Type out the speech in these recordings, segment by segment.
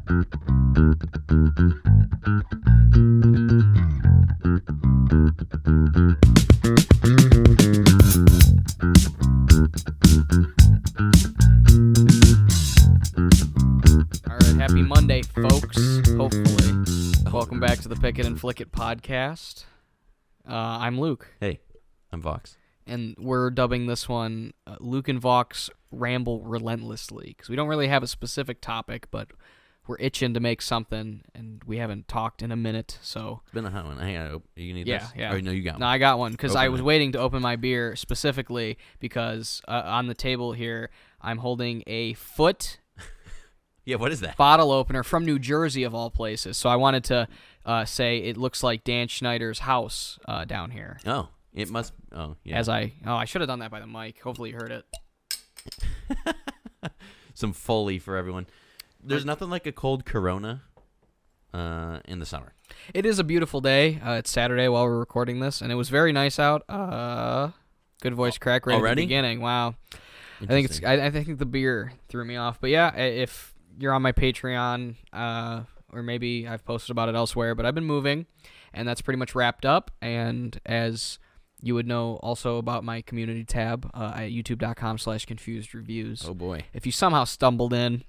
Happy Monday, folks. Hopefully. Welcome back to the Pick It and Flick It podcast. I'm Luke. Hey, I'm Vaux. And we're dubbing this one Luke and Vaux Ramble Relentlessly, because we don't really have a specific topic, but we're itching to make something, and we haven't talked in a minute, so... It's been a hot one. Hang on. You need this? Yeah. Oh, no, you got one. No, I got one, because I was it. waiting to open my beer specifically because on the table here, I'm holding a Foot... Yeah, what is that? Bottle opener from New Jersey, of all places. So I wanted to say it looks like Dan Schneider's house down here. Oh, it must. Oh, yeah. I should have done that by the mic. Hopefully you heard it. Some Foley for everyone. There's nothing like a cold Corona in the summer. It is a beautiful day. It's Saturday while we're recording this, and it was very nice out. Good voice crack right already? At the beginning. Wow. I think I think the beer threw me off. But yeah, if you're on my Patreon, or maybe I've posted about it elsewhere, but I've been moving, and that's pretty much wrapped up. And as you would know also about my community tab at youtube.com/confusedreviews. Oh, boy. If you somehow stumbled in,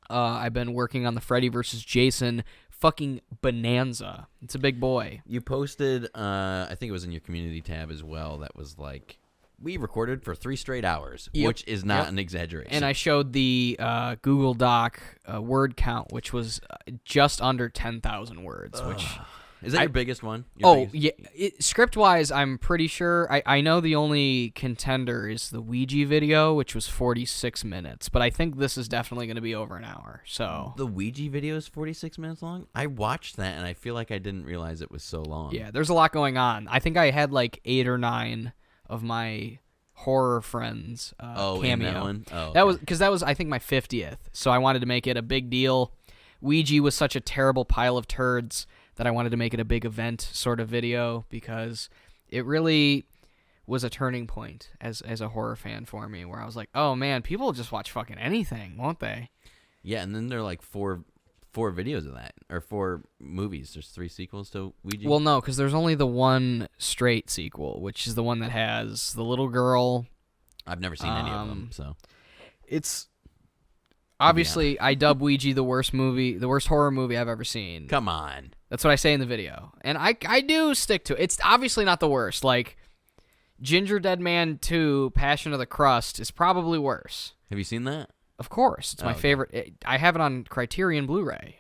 I've been working on the Freddy vs. Jason fucking bonanza. It's a big boy. You posted, I think it was in your community tab as well, that was like, we recorded for 3 straight hours, which is not an exaggeration. And I showed the Google Doc word count, which was just under 10,000 words. Which is that your biggest one? Yeah. Script-wise, I'm pretty sure. I know the only contender is the Ouija video, which was 46 minutes. But I think this is definitely going to be over an hour. So the Ouija video is 46 minutes long? I watched that, and I feel like I didn't realize it was so long. Yeah, there's a lot going on. I think I had like 8 or 9 of my horror friends cameo. In that one? Oh, okay. That was because that was, I think, my 50th. So I wanted to make it a big deal. Ouija was such a terrible pile of turds that I wanted to make it a big event sort of video, because it really was a turning point as a horror fan for me, where I was like, oh man, people will just watch fucking anything, won't they? Yeah, and then there are like four videos of that, or 4 movies. There's 3 sequels to Ouija. Well, no, because there's only the one straight sequel, which is the one that has the little girl. I've never seen any of them, so it's obviously I dub Ouija the worst horror movie I've ever seen. Come on, that's what I say in the video, and I do stick to it. It's obviously not the worst. Like Ginger Dead Man 2: Passion of the Crust is probably worse. Have you seen that? Of course. It's my favorite. I have it on Criterion Blu-ray.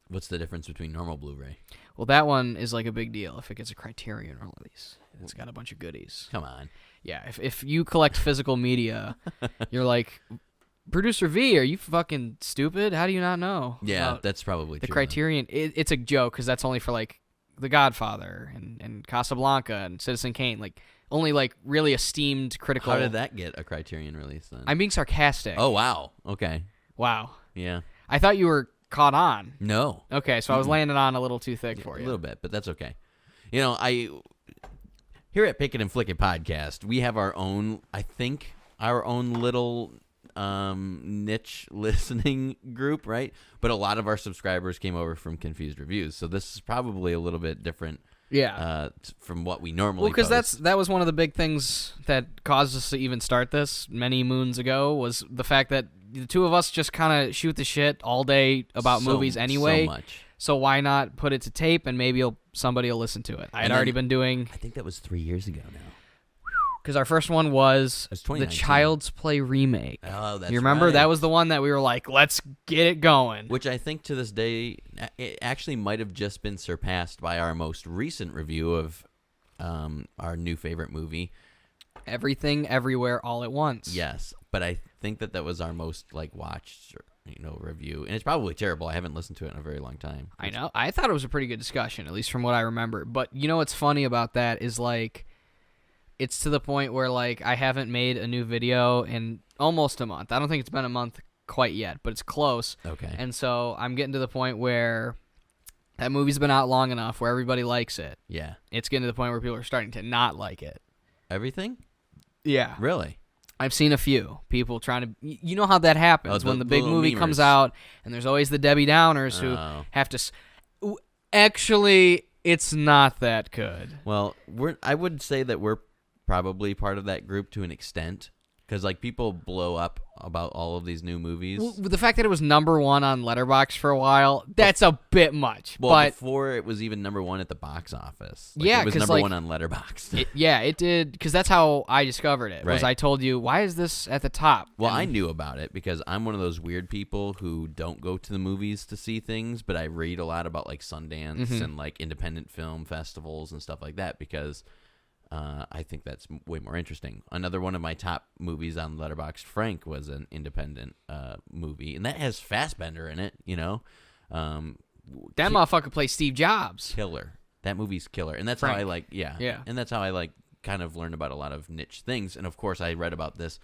What's the difference between normal Blu-ray? Well, that one is like a big deal if it gets a Criterion release. It's got a bunch of goodies. Come on. Yeah, if you collect physical media, you're like, Producer V, are you fucking stupid? How do you not know? Yeah, that's probably the true. Criterion, it's a joke, because that's only for like The Godfather and Casablanca and Citizen Kane. Like, only like really esteemed critical. How did that get a Criterion release then? I'm being sarcastic. Oh, wow. Okay. Wow. Yeah. I thought you were caught on. No. Okay, so I was laying it on a little too thick for you. A little bit, but that's okay. You know, here at Pick It and Flick It podcast, we have our own little niche listening group, right? But a lot of our subscribers came over from Confused Reviews, so this is probably a little bit different. Yeah. From what we normally because post. that was one of the big things that caused us to even start this many moons ago, was the fact that the two of us just kind of shoot the shit all day about movies anyway. So much. So why not put it to tape, and maybe somebody will listen to it. I had already been doing... I think that was 3 years ago now. Because our first one was the Child's Play remake. Oh, that's You remember? right. That was the one that we were like, let's get it going. Which I think to this day, it actually might have just been surpassed by our most recent review of our new favorite movie. Everything, Everywhere, All at Once. Yes, but I think that was our most watched review. And it's probably terrible. I haven't listened to it in a very long time. I know. I thought it was a pretty good discussion, at least from what I remember. But you know what's funny about that is it's to the point where I haven't made a new video in almost a month. I don't think it's been a month quite yet, but it's close. Okay. And so I'm getting to the point where that movie's been out long enough where everybody likes it. Yeah. It's getting to the point where people are starting to not like it. Everything? Yeah. Really? I've seen a few people trying to. You know how that happens when the big movie comes out, and there's always the Debbie Downers who have to. Actually, it's not that good. Well, I would say that we're probably part of that group to an extent, because like people blow up about all of these new movies. Well, the fact that it was number 1 on Letterboxd for a while, that's a bit much. Well, but before it was even number 1 at the box office. Yeah, it was number 1 on Letterboxd. It did, because that's how I discovered it. Right. Was I told you, why is this at the top? Well, I knew about it because I'm one of those weird people who don't go to the movies to see things, but I read a lot about like Sundance and like independent film festivals and stuff like that because I think that's way more interesting. Another one of my top movies on Letterboxd, Frank, was an independent movie, and that has Fassbender in it. You know, that motherfucker plays Steve Jobs. Killer. That movie's killer, and that's Frank. how I like. Yeah, and that's how I like kind of learned about a lot of niche things. And of course, I read about this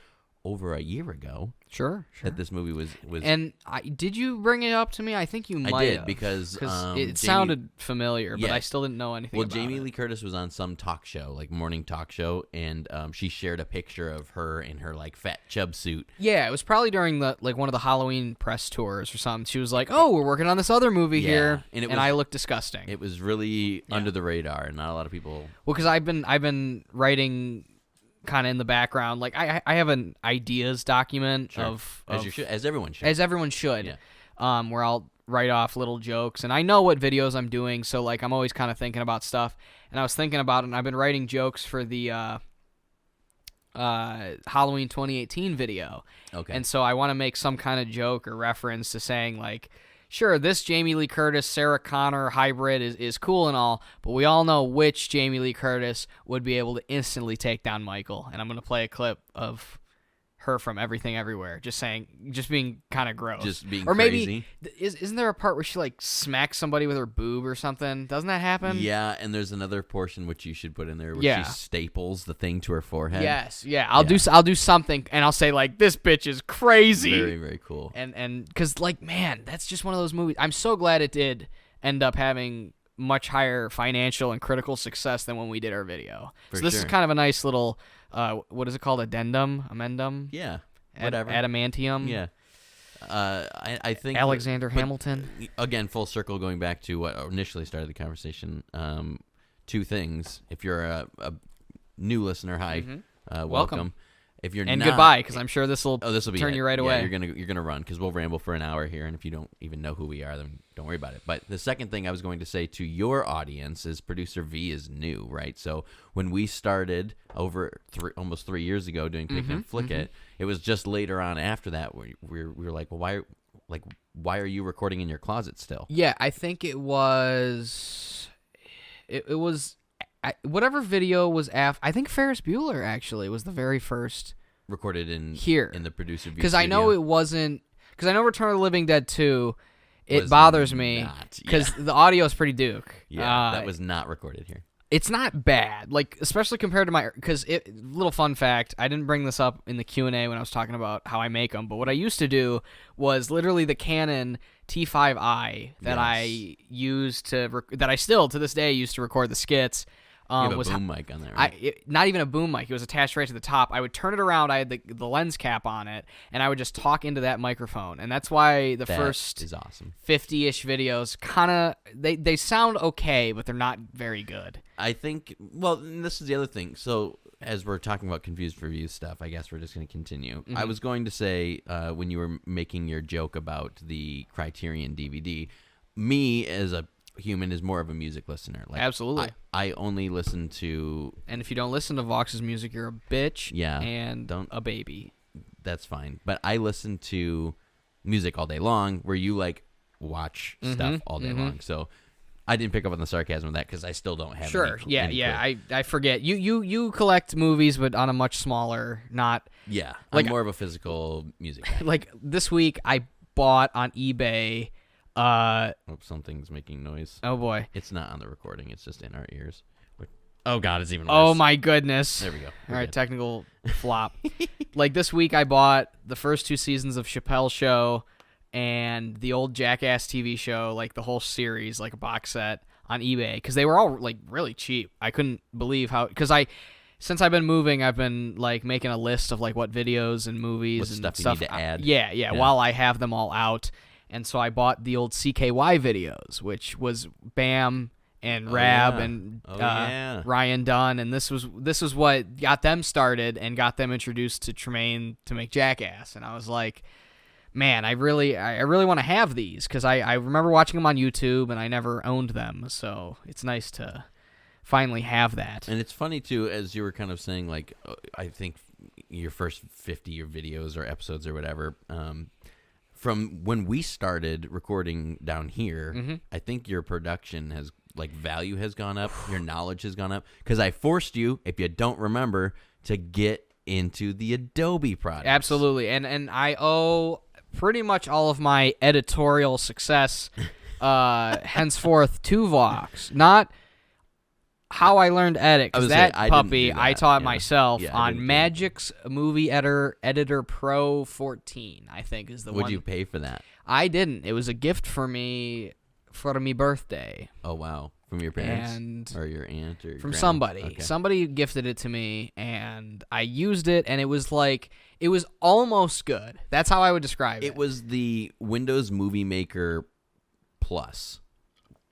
over a year ago. Sure. That this movie was. And did you bring it up to me? I think you might. I did have, because it sounded familiar, but yeah. I still didn't know anything. Well, about Jamie it. Lee Curtis was on some talk show, like morning talk show, and she shared a picture of her in her like fat chub suit. Yeah, it was probably during the one of the Halloween press tours or something. She was like, "Oh, we're working on this other movie here," and I looked disgusting. It was really under the radar, and not a lot of people. Well, because I've been writing kind of in the background. Like I have an ideas document of as everyone should. As everyone should. Yeah. Where I'll write off little jokes, and I know what videos I'm doing, so like I'm always kind of thinking about stuff. And I was thinking about it, and I've been writing jokes for the Halloween 2018 video. Okay. And so I want to make some kind of joke or reference to saying like, sure, this Jamie Lee Curtis, Sarah Connor hybrid is cool and all, but we all know which Jamie Lee Curtis would be able to instantly take down Michael. And I'm going to play a clip of her from Everything Everywhere, just being kind of gross. Just being or maybe, crazy. Isn't there a part where she like smacks somebody with her boob or something? Doesn't that happen? Yeah, and there's another portion which you should put in there where she staples the thing to her forehead. Yes, yeah. I'll do something, and I'll say like, this bitch is crazy. Very, very cool. And because like, man, that's just one of those movies. I'm so glad it did end up having much higher financial and critical success than when we did our video. So this is kind of a nice little, what is it called? Amendum? Yeah. Whatever. Adamantium? Yeah. I think Alexander Hamilton. Again, full circle, going back to what initially started the conversation. 2 things. If you're a new listener, hi, welcome. If you're and not, goodbye, because I'm sure this will be turn it. you right away. You're gonna run because we'll ramble for an hour here, and if you don't even know who we are, then don't worry about it. But the second thing I was going to say to your audience is Producer V is new, right? So when we started over almost 3 years ago doing Pick and Flick It, it was just later on after that where we were like, well, why are you recording in your closet still? Yeah, I think it was. It was. Whatever video was I think Ferris Bueller actually was the very first recorded in here in the Producer V because I know it wasn't because I know Return of the Living Dead 2. It bothers me because the audio is pretty Duke. Yeah, that was not recorded here. It's not bad, like especially compared to my because little fun fact. I didn't bring this up in the Q&A when I was talking about how I make them, but what I used to do was literally the Canon T5i that I used that I still to this day use to record the skits. You have a boom mic on there, right? Not even a boom mic. It was attached right to the top. I would turn it around. I had the lens cap on it, and I would just talk into that microphone. And that's why the first is awesome 50-ish videos kind of they sound okay, but they're not very good. I think. Well, this is the other thing. So as we're talking about confused reviews stuff, I guess we're just going to continue. I was going to say when you were making your joke about the Criterion DVD, me as a human is more of a music listener. Like, absolutely. I only listen to... And if you don't listen to Vaux's music, you're a bitch and a baby. That's fine. But I listen to music all day long where you, like, watch stuff all day long. So I didn't pick up on the sarcasm of that because I still don't have any I forget. You collect movies, but on a much smaller, not... Yeah. Like, I'm more of a physical music guy. Like, this week, I bought on eBay... something's making noise. Oh boy, it's not on the recording. It's just in our ears. Oh god, it's even worse. Oh my goodness. There we go. All right, technical flop. Like this week, I bought the first 2 seasons of Chappelle's Show and the old Jackass TV show, like the whole series, like a box set on eBay because they were all like really cheap. I couldn't believe how since I've been moving, I've been like making a list of like what videos and movies What and stuff stuff you need to add. Yeah, while I have them all out. And so I bought the old CKY videos, which was Bam and Rab and Ryan Dunn, and this was what got them started and got them introduced to Tremaine to make Jackass. And I was like, man, I really want to have these because I remember watching them on YouTube and I never owned them, so it's nice to finally have that. And it's funny too, as you were kind of saying, like I think your first 50 or videos or episodes or whatever, from when we started recording down here, I think your production has value has gone up, your knowledge has gone up, because I forced you, if you don't remember, to get into the Adobe product. Absolutely, and I owe pretty much all of my editorial success henceforth to Vaux. Not how I learned edit, because I taught myself on Magic's Movie Editor Pro 14, I think is the one. Would you pay for that? I didn't. It was a gift for me birthday. Oh, wow. From your parents? Or your aunt? Or from grandma? somebody. Okay. Somebody gifted it to me, and I used it, and it was almost good. That's how I would describe it. It was the Windows Movie Maker Plus.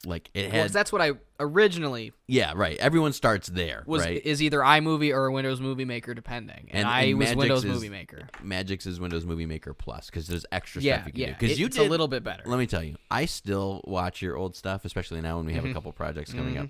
Like it had. That's what I originally. Yeah, right. Everyone starts there. Right? Is either iMovie or Windows Movie Maker, depending. And I was Windows Movie Maker. Magic's is Windows Movie Maker Plus because there's extra stuff you can do. Because it's a little bit better. Let me tell you, I still watch your old stuff, especially now when we have a couple projects coming up.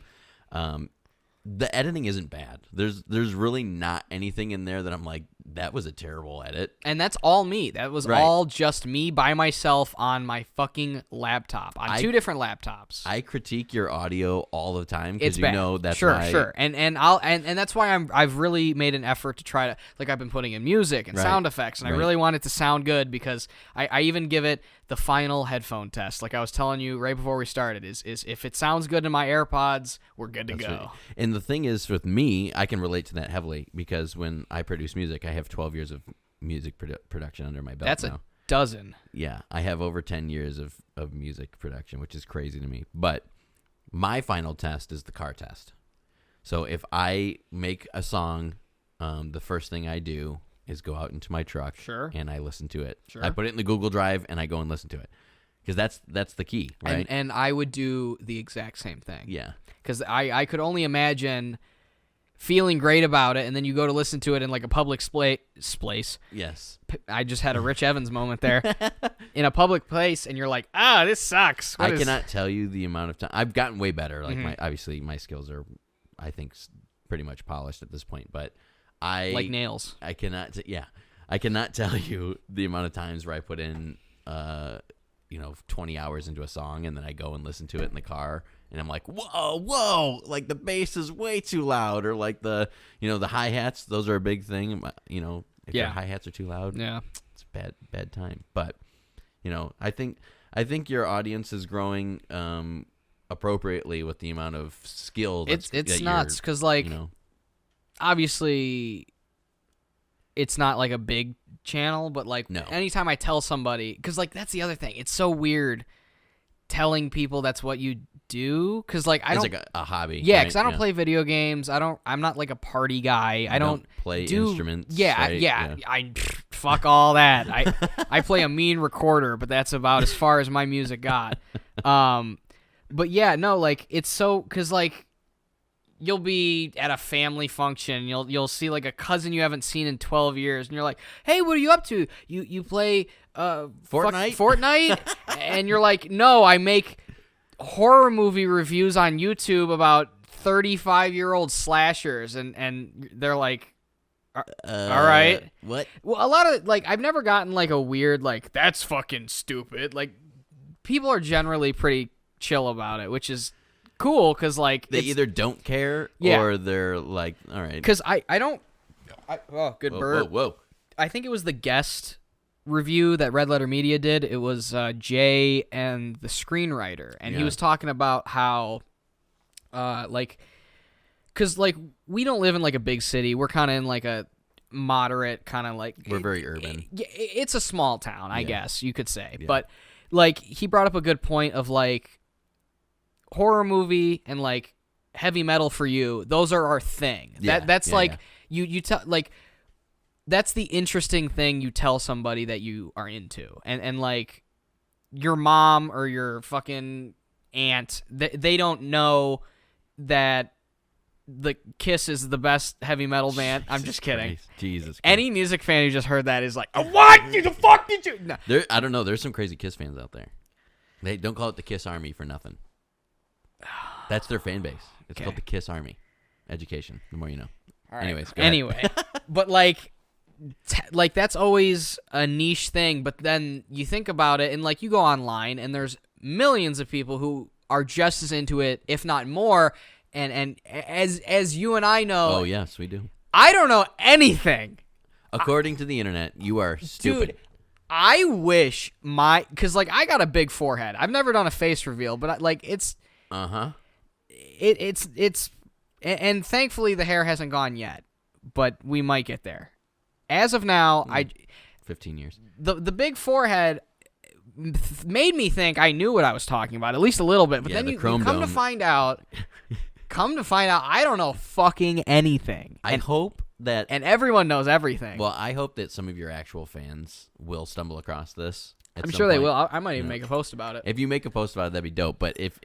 The editing isn't bad. There's really not anything in there that I'm like, that was a terrible edit. And that's all me. That was all just me by myself on my fucking laptop, on two different laptops. I critique your audio all the time because you know that's why. Sure. And that's why I've really made an effort to try to, like, I've been putting in music and sound effects, and I really want it to sound good because I even give it the final headphone test. Like I was telling you right before we started, is if it sounds good in my AirPods, we're good to go. Right. And the thing is, with me, I can relate to that heavily because when I produce music, I have 12 years of music production under my belt. That's now. a dozen. Yeah, I have over 10 years of music production, which is crazy to me. But my final test is the car test. So if I make a song, the first thing I do is go out into my truck and I listen to it. I put it in the Google Drive and I go and listen to it because that's the key, right? And I would do the exact same thing. Yeah, because I could only imagine feeling great about it, and then you go to listen to it in like a public place. Yes. I just had a Rich Evans moment there. In a public place, and you're like, this sucks. I cannot tell you the amount of time. I've gotten way better. Like obviously my skills are, I think, pretty much polished at this point, but like nails. I cannot tell you the amount of times where I put in 20 hours into a song and then I go and listen to it in the car and I'm like, whoa, like the bass is way too loud, or like the hi-hats, those are a big thing. If your hi-hats are too loud, it's a bad time. But I think your audience is growing appropriately with the amount of skill it's nuts because obviously it's not like a big channel, but like anytime I tell somebody, because like that's the other thing, it's so weird telling people that's what you do, because like it's like a hobby. Because I don't play video games. I'm not like a party guy. I don't play instruments. I fuck all that. I play a mean recorder, but that's about as far as my music got. But it's so, because like you'll be at a family function, you'll see like a cousin you haven't seen in 12 years, and you're like, hey, what are you up to? You play Fortnite? And you're like, no, I make horror movie reviews on YouTube about 35-year-old slashers, and they're like, all right. What? Well, a lot of I've never gotten like a weird that's fucking stupid. Like, people are generally pretty chill about it, which is cool, because they either don't care or they're like, all right. Because I don't. Good burp. Whoa. I think it was the guest review that Red Letter Media did. It was Jay and the screenwriter, and he was talking about how, because we don't live in like a big city. We're kind of in like a moderate kind of we're very urban. It's a small town, I guess you could say. Yeah. But he brought up a good point of horror movie and heavy metal for you, those are our thing. That's you tell like that's the interesting thing you tell somebody that you are into, and like your mom or your fucking aunt, they don't know that the Kiss is the best heavy metal band. I'm just kidding. Jesus Christ. Any music fan who just heard that is like, what the fuck did you? No. I don't know. There's some crazy Kiss fans out there. They don't call it the Kiss Army for nothing. That's their fan base. It's called the Kiss Army. Education. The more you know. All right. Anyways, anyway, but like that's always a niche thing. But then you think about it, and like you go online, and there's millions of people who are just as into it, if not more. And as you and I know, oh yes, we do. I don't know anything. According to the internet, you are stupid. Dude, I wish because like I got a big forehead. I've never done a face reveal, but like it's it's and thankfully the hair hasn't gone yet, but we might get there. As of now, 15 years. The big forehead made me think I knew what I was talking about, at least a little bit. But then you come to find out. I don't know fucking anything. I hope that... And everyone knows everything. Well, I hope that some of your actual fans will stumble across this. I'm sure they will. I might even make a post about it. If you make a post about it, that'd be dope. But if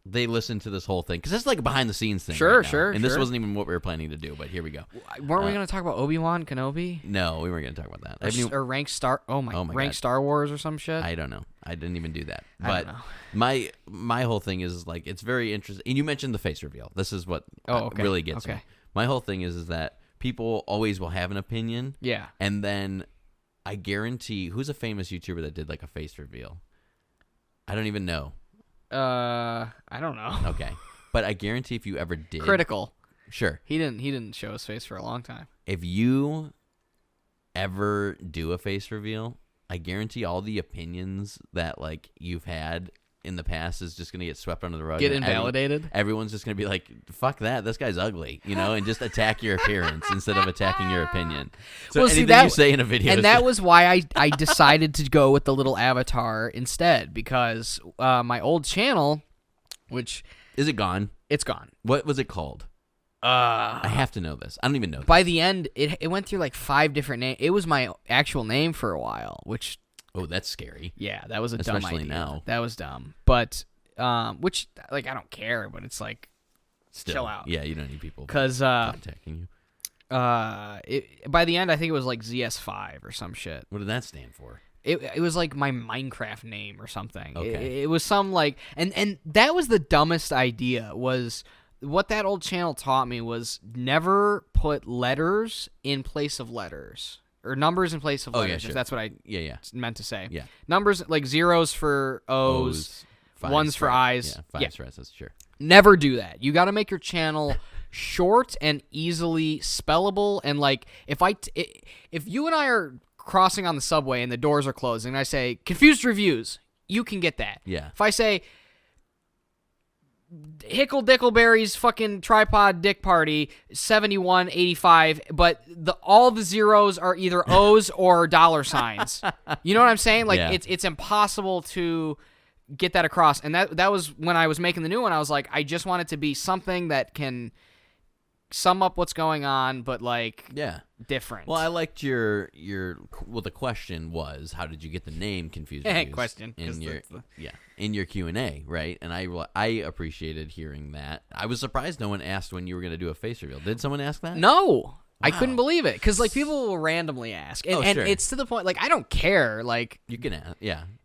they listen to this whole thing... Because it's like a behind-the-scenes thing Sure. And this wasn't even what we were planning to do, but here we go. Weren't we going to talk about Obi-Wan Kenobi? No, we weren't going to talk about that. Or rank Star... Oh, my rank God. Star Wars or some shit? I don't know. I didn't even do that. I don't know. My whole thing is like it's very interesting. And you mentioned the face reveal. This is what really gets me. My whole thing is that people always will have an opinion. Yeah. And then I guarantee, who's a famous YouTuber that did like a face reveal? I don't even know. I don't know. Okay. But I guarantee if you ever did. Critical. Sure. He didn't show his face for a long time. If you ever do a face reveal, I guarantee all the opinions that like you've had in the past is just going to get swept under the rug. Get invalidated? Everyone's just going to be like, fuck that, this guy's ugly, and just attack your appearance instead of attacking your opinion. So anything you say in a video. And that was why I decided to go with the little avatar instead, because my old channel, which... Is it gone? It's gone. What was it called? I have to know this. I don't even know this. By the end, it went through like 5 different names. It was my actual name for a while, which... Oh, that's scary. Yeah, that was a dumb idea. Especially now. That was dumb. But, which, like, I don't care, but it's like, still, chill out. Yeah, you don't need people contacting you. By the end, I think it was like ZS5 or some shit. What did that stand for? It was like my Minecraft name or something. Okay. It was some like, and that was the dumbest idea. Was what that old channel taught me was never put letters in place of letters. Or numbers in place of letters, yeah, sure. If that's what I meant to say. Yeah. Numbers, like zeros for O's, ones for I's. Yeah, fives for S's, sure. Never do that. You got to make your channel short and easily spellable. And, like, if you and I are crossing on the subway and the doors are closing and I say, confused reviews, you can get that. Yeah. If I say... Hickle Dickleberry's fucking tripod dick party 7185, but all the zeros are either O's or dollar signs. You know what I'm saying? Like it's impossible to get that across. And that was when I was making the new one. I was like, I just want it to be something that can sum up what's going on, but like different. Well, I liked your the question was, how did you get the name Confused Reviews? Question in your Q&A, right? And I appreciated hearing that. I was surprised no one asked when you were going to do a face reveal. Did someone ask that? No. Wow. I couldn't believe it because like people will randomly ask, and sure. It's to the point like I don't care. Like you can ask,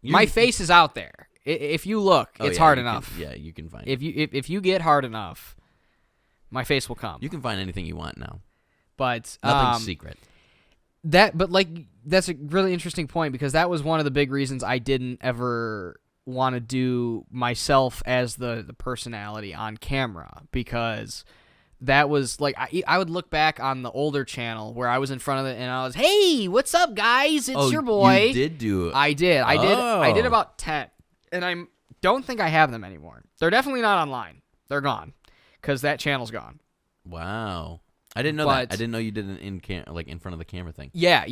my face is out there. If you look, it's hard enough. You can find it. If you get hard enough, my face will come. You can find anything you want now. But nothing's secret. But like that's a really interesting point because that was one of the big reasons I didn't ever want to do myself as the personality on camera, because that was like I would look back on the older channel where I was in front of it and I was, hey, what's up, guys? It's your boy. You did do it. I did about 10, and I don't think I have them anymore. They're definitely not online. They're gone because that channel's gone. Wow. I didn't know that. I didn't know you did an in front of the camera thing. Yeah.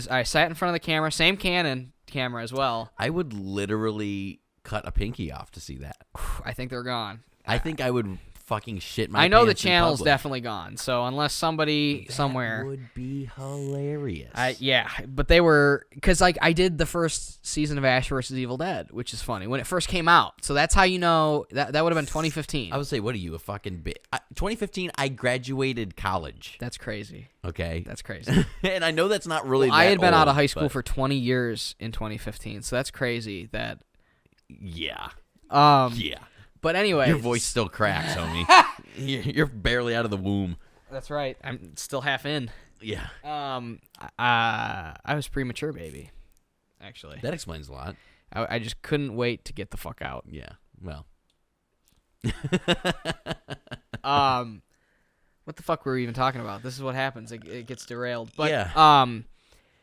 I sat in front of the camera, same Canon camera as well. I would literally cut a pinky off to see that. I think they're gone. I think I would fucking shit my I know the pants in channel's public. definitely gone. So unless somebody somewhere would be hilarious. Yeah, but they were because like I did the first season of Ash vs. Evil Dead, which is funny when it first came out. So that's how you know that would have been 2015. I would say, what are you, a fucking bitch? 2015, I graduated college. That's crazy. Okay, That's crazy. and I know that's not really. I had been out of high but school for 20 years in 2015, so that's crazy. That yeah. yeah. But anyway, Your voice still cracks, homie. You're barely out of the womb. That's right. I'm still half in. Yeah. I was premature, baby. Actually, That explains a lot. I just couldn't wait to get the fuck out. Yeah. Well. What the fuck were we even talking about? This is what happens. It gets derailed. But Yeah.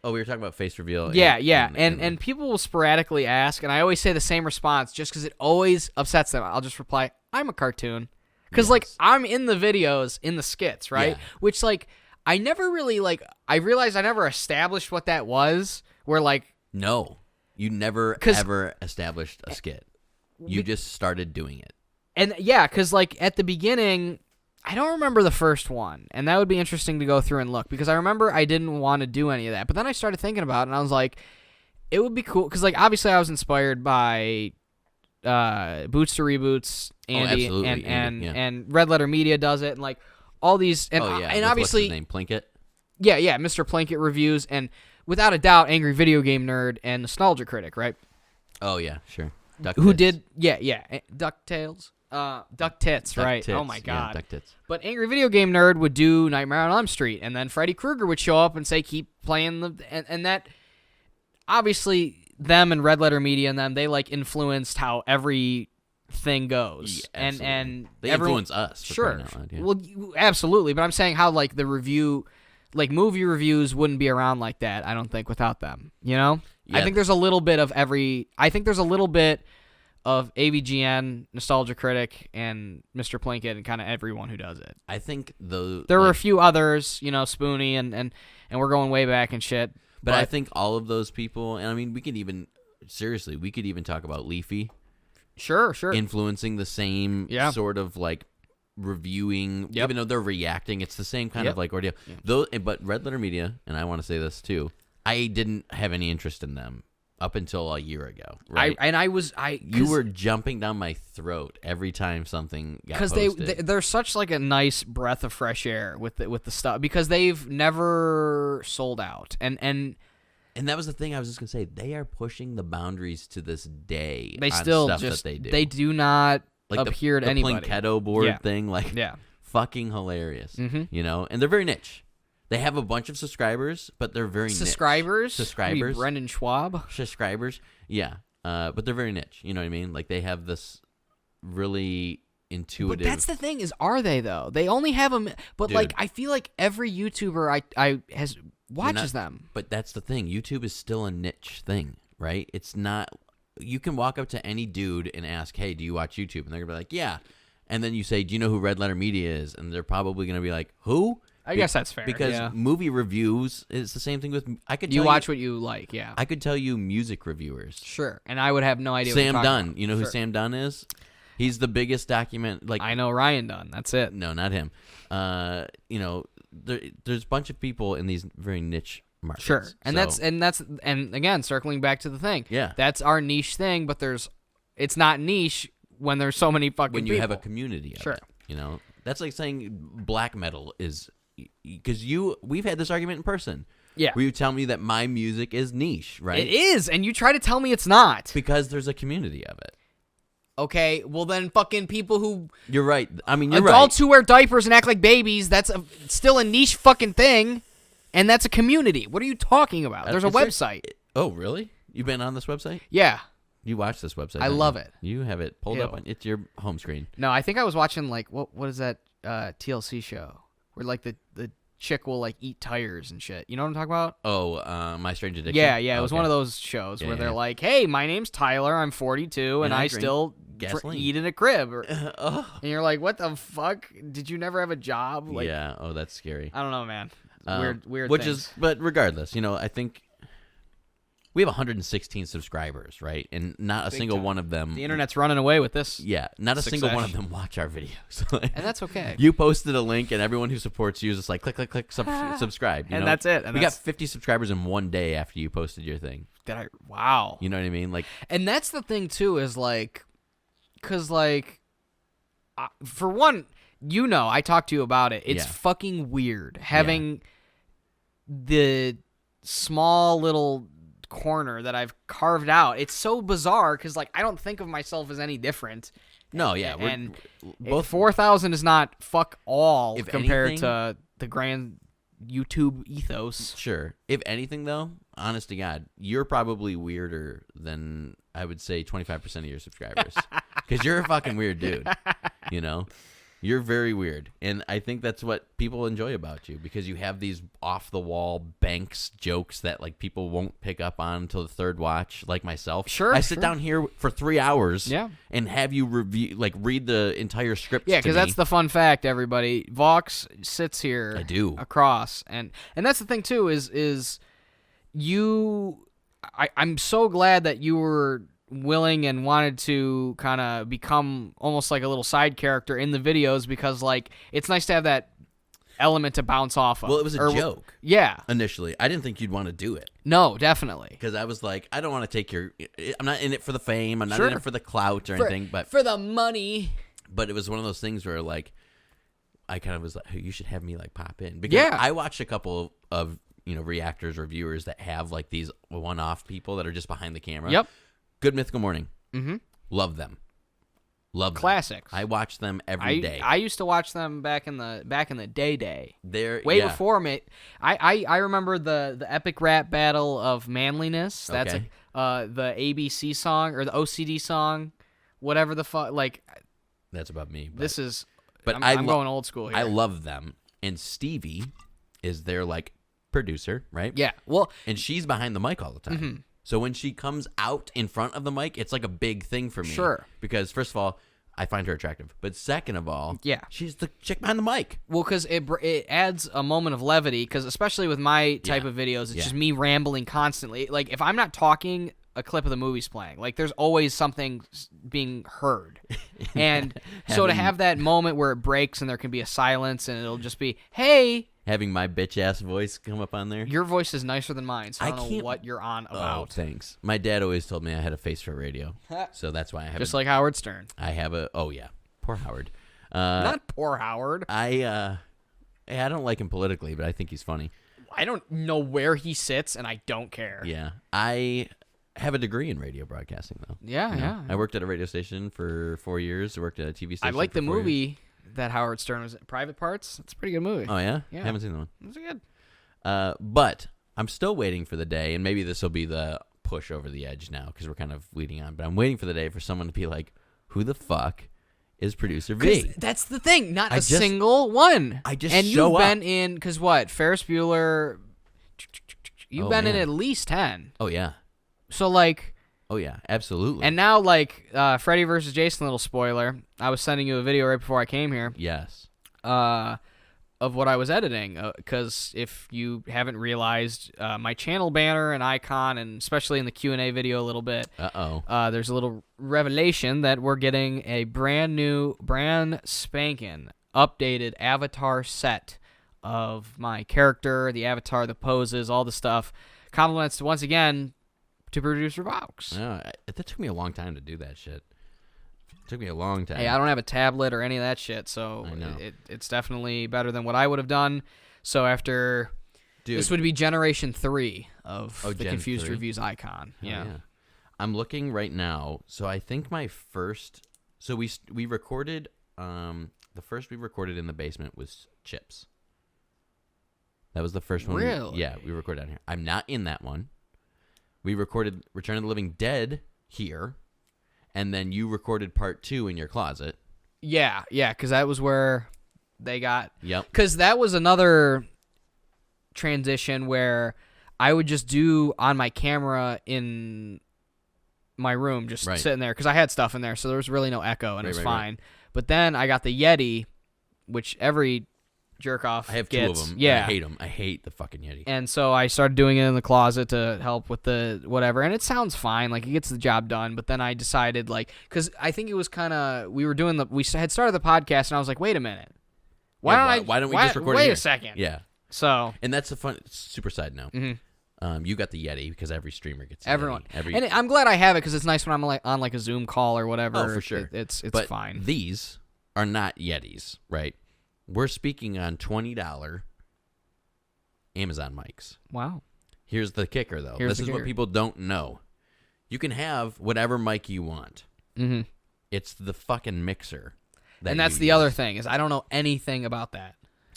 Oh, we were talking about face reveal. Yeah. And people will sporadically ask, and I always say the same response just because it always upsets them. I'll just reply, I'm a cartoon. Because, like, I'm in the videos, in the skits, right? Yeah. Which, like, I never really, like, I realized I never established what that was, where, like... No. You never, ever established a skit. You just started doing it. And, yeah, because, like, at the beginning... I don't remember the first one, and that would be interesting to go through and look, because I remember I didn't want to do any of that, but then I started thinking about it, and I was like, it would be cool, because, like, obviously I was inspired by Boots to Reboots, Andy, and Red Letter Media does it, and, like, all these, and, and obviously... What's his name, Plinkett? Yeah, Mr. Plinkett reviews, and without a doubt, Angry Video Game Nerd and Nostalgia Critic, right? Oh, yeah, sure. Who did, DuckTales? Duck Tits, right? Tits. Oh my god. Yeah, Duck Tits. But Angry Video Game Nerd would do Nightmare on Elm Street, and then Freddy Krueger would show up and say, keep playing and that, obviously, them and Red Letter Media and them, they, like, influenced how everything goes. Yeah, and they influence us. Sure. Loud, yeah. Well, absolutely, but I'm saying how, like, the review, like, movie reviews wouldn't be around like that, I don't think, without them, you know? Yeah. I think there's a little bit of of AVGN, Nostalgia Critic, and Mr. Plinkett, and kind of everyone who does it. I think there were a few others, you know, Spoonie, and we're going way back and shit. But I think all of those people, and I mean, we could even talk about Leafy. Sure. Influencing the same sort of, like, reviewing, even though they're reacting, it's the same kind of, like, ordeal. But Red Letter Media, and I want to say this too, I didn't have any interest in them up until a year ago, right? You were jumping down my throat every time something got posted. Because they're such, like, a nice breath of fresh air with the stuff, because they've never sold out, and that was the thing I was just gonna say. They are pushing the boundaries to this day. They on still stuff just that they do. They do not like appear to the anybody. Plinketto board thing, like fucking hilarious. Mm-hmm. You know, and they're very niche. They have a bunch of subscribers, but they're very niche. Subscribers? Brendan Schwab? Subscribers? Yeah. But they're very niche. You know what I mean? Like, they have this really intuitive... But that's the thing, is, are they, though? They only have them... But, dude, like, I feel like every YouTuber watches them. But that's the thing. YouTube is still a niche thing, right? It's not... You can walk up to any dude and ask, hey, do you watch YouTube? And they're going to be like, yeah. And then you say, do you know who Red Letter Media is? And they're probably going to be like, who? I guess that's fair. Because movie reviews is the same thing with... You watch what you like, yeah. I could tell you music reviewers. Sure. And I would have no idea Sam what Dunn. about. You know who Sam Dunn is? He's the biggest document... Like, I know Ryan Dunn. That's it. No, not him. You know, there's a bunch of people in these very niche markets. Sure. And again, circling back to the thing. Yeah. That's our niche thing, but it's not niche when there's so many fucking people. When you people. have a community of it. You know? That's like saying black metal is... Because we've had this argument in person. Yeah. Where you tell me that my music is niche, right? It is, and you try to tell me it's not. Because there's a community of it. Okay, well then fucking people who... You're right. I mean, you're adults who wear diapers and act like babies, that's still a niche fucking thing, and that's a community. What are you talking about? There's a website. Oh, really? You've been on this website? Yeah. You watch this website. I love it. You have it pulled up. It's your home screen. No, I think I was watching, like, what is that TLC show? Where, like, the chick will, like, eat tires and shit. You know what I'm talking about? Oh, My Strange Addiction? Yeah. It was one of those shows where they're like, hey, my name's Tyler, I'm 42, and I still eat in a crib. And you're like, what the fuck? Did you never have a job? Like, yeah. Oh, that's scary. I don't know, man. Weird Which things. is, but regardless, you know, I think we have 116 subscribers, right? And not a single one of them. The internet's running away with this. Yeah, not a single one of them watch our videos. And that's okay. You posted a link, and everyone who supports you is just like, click, subscribe. And that's it. And we got 50 subscribers in one day after you posted your thing. Wow. You know what I mean? Like, and that's the thing, too, is like, because, like, for one, I talked to you about it. It's fucking weird having the small little corner that I've carved out. It's so bizarre because, like, I don't think of myself as any different. No, yeah. And both 4,000 is not fuck all compared to the grand YouTube ethos. Sure. If anything, though, honest to God, you're probably weirder than, I would say, 25% of your subscribers. Because you're a fucking weird dude, you know? You're very weird, and I think that's what people enjoy about you, because you have these off-the-wall Banks jokes that, like, people won't pick up on until the third watch, like myself. Sure, I sit down here for 3 hours and have you read the entire script to me. Yeah, because that's the fun fact, everybody. Vaux sits here across, and that's the thing, too, is you... I'm so glad that you were willing and wanted to kind of become almost like a little side character in the videos, because like it's nice to have that element to bounce off of. Well, it was a joke. Yeah. Initially, I didn't think you'd want to do it. No, definitely. Because I was like, I don't want to take your... I'm not in it for the fame. I'm not in it for the clout or anything. But for the money. But it was one of those things where like I kind of was like, hey, you should have me like pop in. Because I watched a couple of reactors or viewers that have like these one-off people that are just behind the camera. Yep. Good Mythical Morning. Mm-hmm. Love them. Classics. I watch them every day. I used to watch them back in the day. They're way before me. I remember the epic rap battle of manliness. That's the ABC song or the OCD song, whatever the fuck. Like, that's about me. But I'm going old school here. I love them, and Stevie is their like producer, right? Yeah. Well, and she's behind the mic all the time. Mm-hmm. So when she comes out in front of the mic, it's like a big thing for me. Sure. Because first of all, I find her attractive. But second of all, she's the chick behind the mic. Well, because it adds a moment of levity, because especially with my type of videos, it's just me rambling constantly. Like, if I'm not talking, a clip of the movie's playing. Like, there's always something being heard. And so to have that moment where it breaks and there can be a silence and it'll just be, hey... Having my bitch-ass voice come up on there. Your voice is nicer than mine, so I don't know what you're on about. Oh, thanks. My dad always told me I had a face for radio, so that's why I have just like Howard Stern. I have a... Oh, yeah. Poor Howard. Not poor Howard. I don't like him politically, but I think he's funny. I don't know where he sits, and I don't care. Yeah. I have a degree in radio broadcasting, though. Yeah. I worked at a radio station for 4 years. I worked at a TV station I like the movie... Years. That Howard Stern was in. Private Parts. It's a pretty good movie. Oh, yeah? Yeah. I haven't seen the one. It's good. But I'm still waiting for the day, and maybe this will be the push over the edge now because we're kind of leading on, but I'm waiting for the day for someone to be like, who the fuck is Producer V? That's the thing. Not a single one. I just and show you've up. been in, because what? Ferris Bueller. You've been in at least 10. Oh, yeah. So, like... Oh, yeah, absolutely. And now, like, Freddy vs. Jason, little spoiler. I was sending you a video right before I came here. Yes. Of what I was editing. Because if you haven't realized, my channel banner and icon, and especially in the Q&A video a little bit, there's a little revelation that we're getting a brand spanking, updated avatar set of my character, the avatar, the poses, all the stuff. Compliments, once again... to Producer Vaux. No, that took me a long time to do that shit. It took me a long time. Hey, I don't have a tablet or any of that shit, so it's definitely better than what I would have done. So after... this would be Generation 3 of the Gen Confused 3? Reviews icon. Yeah. I'm looking right now. So I think my first... So we recorded... the first we recorded in the basement was Chips. That was the first one. Really? Yeah, we recorded down here. I'm not in that one. We recorded Return of the Living Dead here, and then you recorded part 2 in your closet. Yeah, because that was where they got... Yep. Because that was another transition where I would just do on my camera in my room, just sitting there, because I had stuff in there, so there was really no echo, and it was fine. Right. But then I got the Yeti, which every jerk off. I have gets. 2 of them. Yeah, I hate them. I hate the fucking Yeti. And so I started doing it in the closet to help with the whatever, and it sounds fine. Like, it gets the job done. But then I decided, like, because I think it was kind of we had started the podcast, and I was like, wait a minute, why don't we just record it here? Wait a second. Yeah. So. And that's a fun super side note. Mm-hmm. You got the Yeti because every streamer gets the everyone. Yeti. And I'm glad I have it because it's nice when I'm like on like a Zoom call or whatever. Oh, for sure. It's but fine. These are not Yetis, right? We're speaking on $20 Amazon mics. Wow. Here's the kicker, though. This is what people don't know. You can have whatever mic you want. Mm-hmm. It's the fucking mixer. And that's the other thing is I don't know anything about that.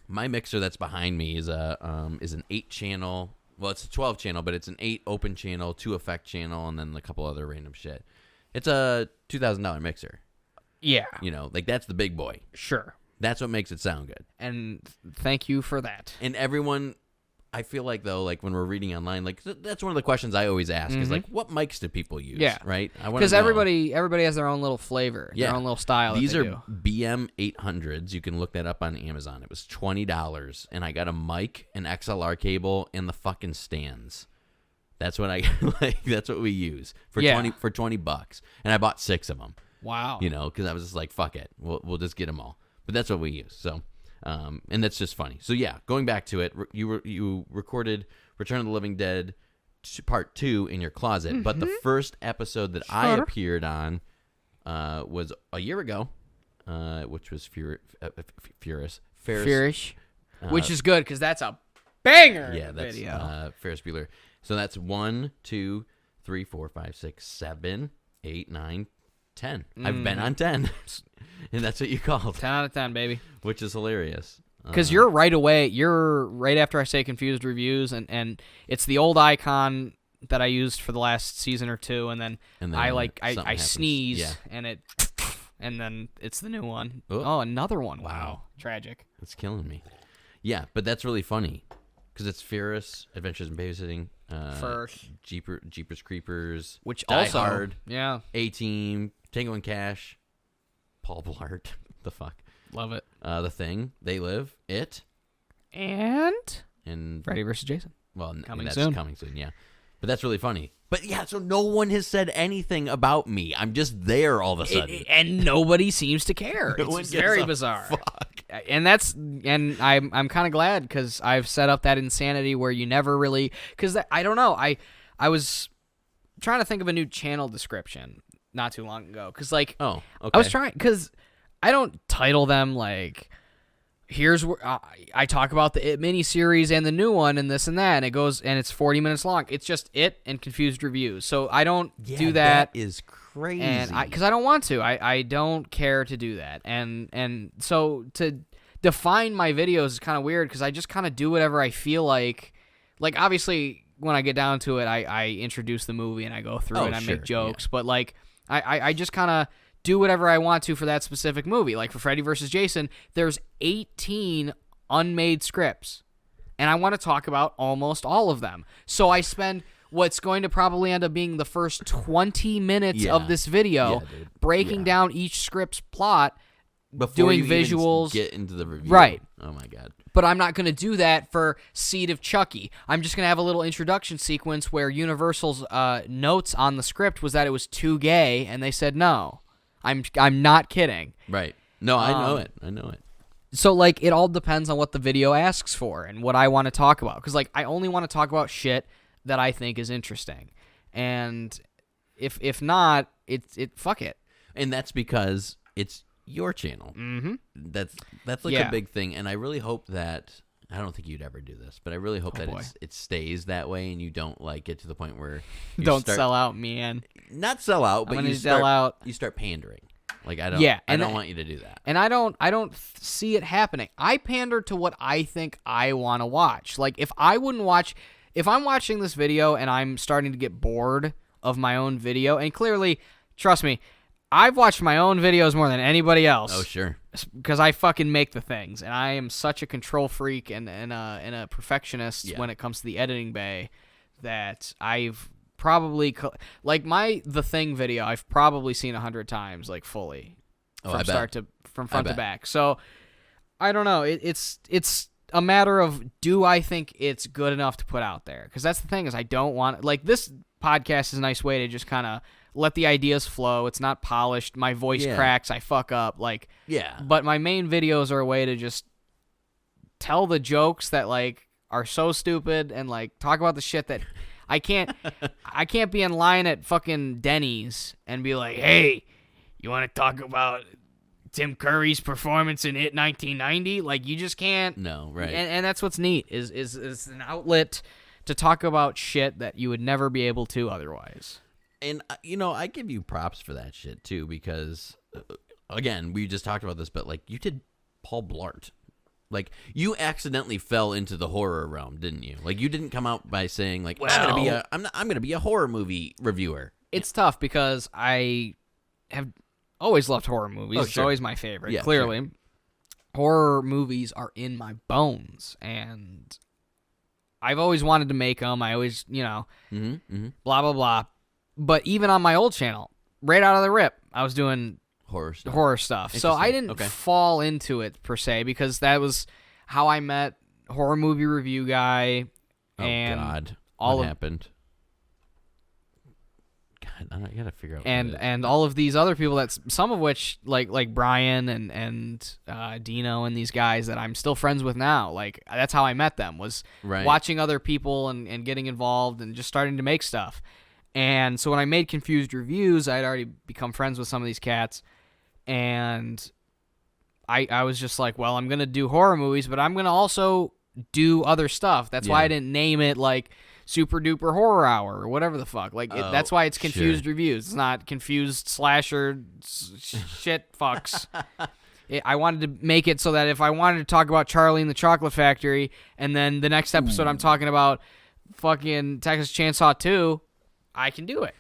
My mixer that's behind me is an 8-channel. Well, it's a 12-channel, but it's an 8 open channel, 2 effect channel, and then a couple other random shit. It's a $2,000 mixer. Yeah. You know, like that's the big boy. Sure. That's what makes it sound good. And thank you for that. And everyone, I feel like, though, like when we're reading online, like that's one of the questions I always ask is like, what mics do people use? Yeah. Right? Because everybody has their own little flavor, their own little style. These are do. BM 800s. You can look that up on Amazon. It was $20, and I got a mic, an XLR cable, and the fucking stands. That's what I like. That's what we use for $20, and I bought 6 of them. Wow. You know, because I was just like, fuck it, we'll just get them all. But that's what we use. So, and that's just funny. So yeah, going back to it, you recorded Return of the Living Dead Part 2 in your closet, but the first episode that I appeared on was a year ago, which was Ferris, which is good because that's a banger. Yeah, that's video. Ferris Bueller. So that's 1, 2, 3, 4, 5, 6, 7, 8, 9, 10. I've been on 10. And that's what you called. 10 out of 10, baby. Which is hilarious. Because you're right after I say Confused Reviews, and it's the old icon that I used for the last season or 2, and then I sneeze, and then it's the new one. Oh, another one. Wow. Tragic. That's killing me. Yeah, but that's really funny. Because it's Ferris, Adventures in Babysitting, First. Jeepers Creepers, which Die also, Hard, yeah, A-Team, Tango and Cash, Paul Blart, the fuck. Love it. The Thing, They Live, It, and Freddy vs. Jason. Well, coming soon, yeah. But that's really funny. But yeah, so no one has said anything about me. I'm just there all of a sudden, and nobody seems to care. It's very bizarre. Fuck. And I'm kind of glad because I've set up that insanity where you never really I don't know. I was trying to think of a new channel description not too long ago because okay. I was trying because I don't title them like here's where I talk about the It miniseries and the new one and this and that, and it goes and it's 40 minutes long. It's just It and Confused Reviews. So I don't do that. That is crazy. And because I don't want to. I don't care to do that. And so to define my videos is kind of weird because I just kind of do whatever I feel like. Like, obviously, when I get down to it, I introduce the movie and I go through and I make jokes. Yeah. But, like, I just kind of do whatever I want to for that specific movie. Like for Freddy vs. Jason, there's 18 unmade scripts, and I want to talk about almost all of them. So I spend what's going to probably end up being the first 20 minutes of this video breaking down each script's plot, before doing you visuals. Even get into the review. Right. Oh my God. But I'm not going to do that for Seed of Chucky. I'm just going to have a little introduction sequence where Universal's notes on the script was that it was too gay, and they said no. I'm not kidding. Right. No, I know it. I know it. So, like, it all depends on what the video asks for and what I want to talk about. Because, like, I only want to talk about shit that I think is interesting. And if not, fuck it. And that's because it's your channel. Mm-hmm. That's like a big thing. And I really hope that, I don't think you'd ever do this, but I really hope it stays that way and you don't, like, get to the point where you don't sell out, man. Not sell out, but you start pandering. Like, I don't want you to do that. And I don't see it happening. I pander to what I think I want to watch. Like, if I'm watching this video and I'm starting to get bored of my own video, and clearly, trust me, I've watched my own videos more than anybody else. Oh, sure. Because I fucking make the things, and I am such a control freak and a perfectionist when it comes to the editing bay that I've probably the Thing video I've probably seen 100 times, like fully from front to back. So I don't know. It's a matter of, do I think it's good enough to put out there? Because that's the thing, is I don't want, like, this podcast is a nice way to just kind of let the ideas flow. It's not polished. My voice cracks. I fuck up. Like, but my main videos are a way to just tell the jokes that, like, are so stupid, and, like, talk about the shit that I can't be in line at fucking Denny's and be like, hey, you want to talk about Tim Curry's performance in It 1990? Like, you just can't. No, right. And that's what's neat, is an outlet to talk about shit that you would never be able to otherwise. And, I give you props for that shit, too, because, again, we just talked about this, but, like, you did Paul Blart. Like, you accidentally fell into the horror realm, didn't you? Like, you didn't come out by saying, like, I'm gonna be a horror movie reviewer. It's tough because I have always loved horror movies. Oh, It's sure. always my favorite, Yeah, clearly. sure. Horror movies are in my bones, and I've always wanted to make them. I always, blah, blah, blah. But even on my old channel, right out of the rip, I was doing horror stuff. So I didn't fall into it, per se, because that was how I met Horror Movie Review Guy. And God. What happened? God, I gotta figure out. And all of these other people, some of which, like Brian and Dino and these guys that I'm still friends with now. Like, that's how I met them, was watching other people and getting involved and just starting to make stuff. And so when I made Confused Reviews, I'd already become friends with some of these cats. And I was just like, well, I'm going to do horror movies, but I'm going to also do other stuff. That's why I didn't name it, like, Super Duper Horror Hour or whatever the fuck. Like, that's why it's Confused Reviews. It's not Confused Slasher shit fucks. I wanted to make it so that if I wanted to talk about Charlie and the Chocolate Factory, and then the next episode I'm talking about fucking Texas Chainsaw 2, I can do it.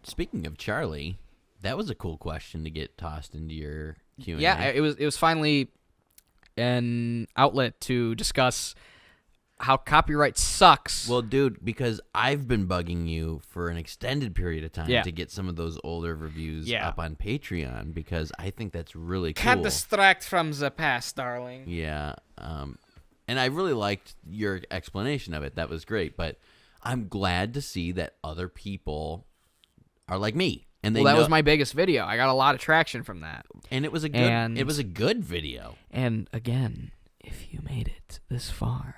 Speaking of Charlie, that was a cool question to get tossed into your Q&A. Yeah, it was finally an outlet to discuss how copyright sucks. Well, dude, because I've been bugging you for an extended period of time to get some of those older reviews up on Patreon, because I think that's really cool. Can't distract from the past, darling. Yeah, and I really liked your explanation of it. That was great, but I'm glad to see that other people are like me. And that was my biggest video. I got a lot of traction from that. And it was a good video. And again, if you made it this far,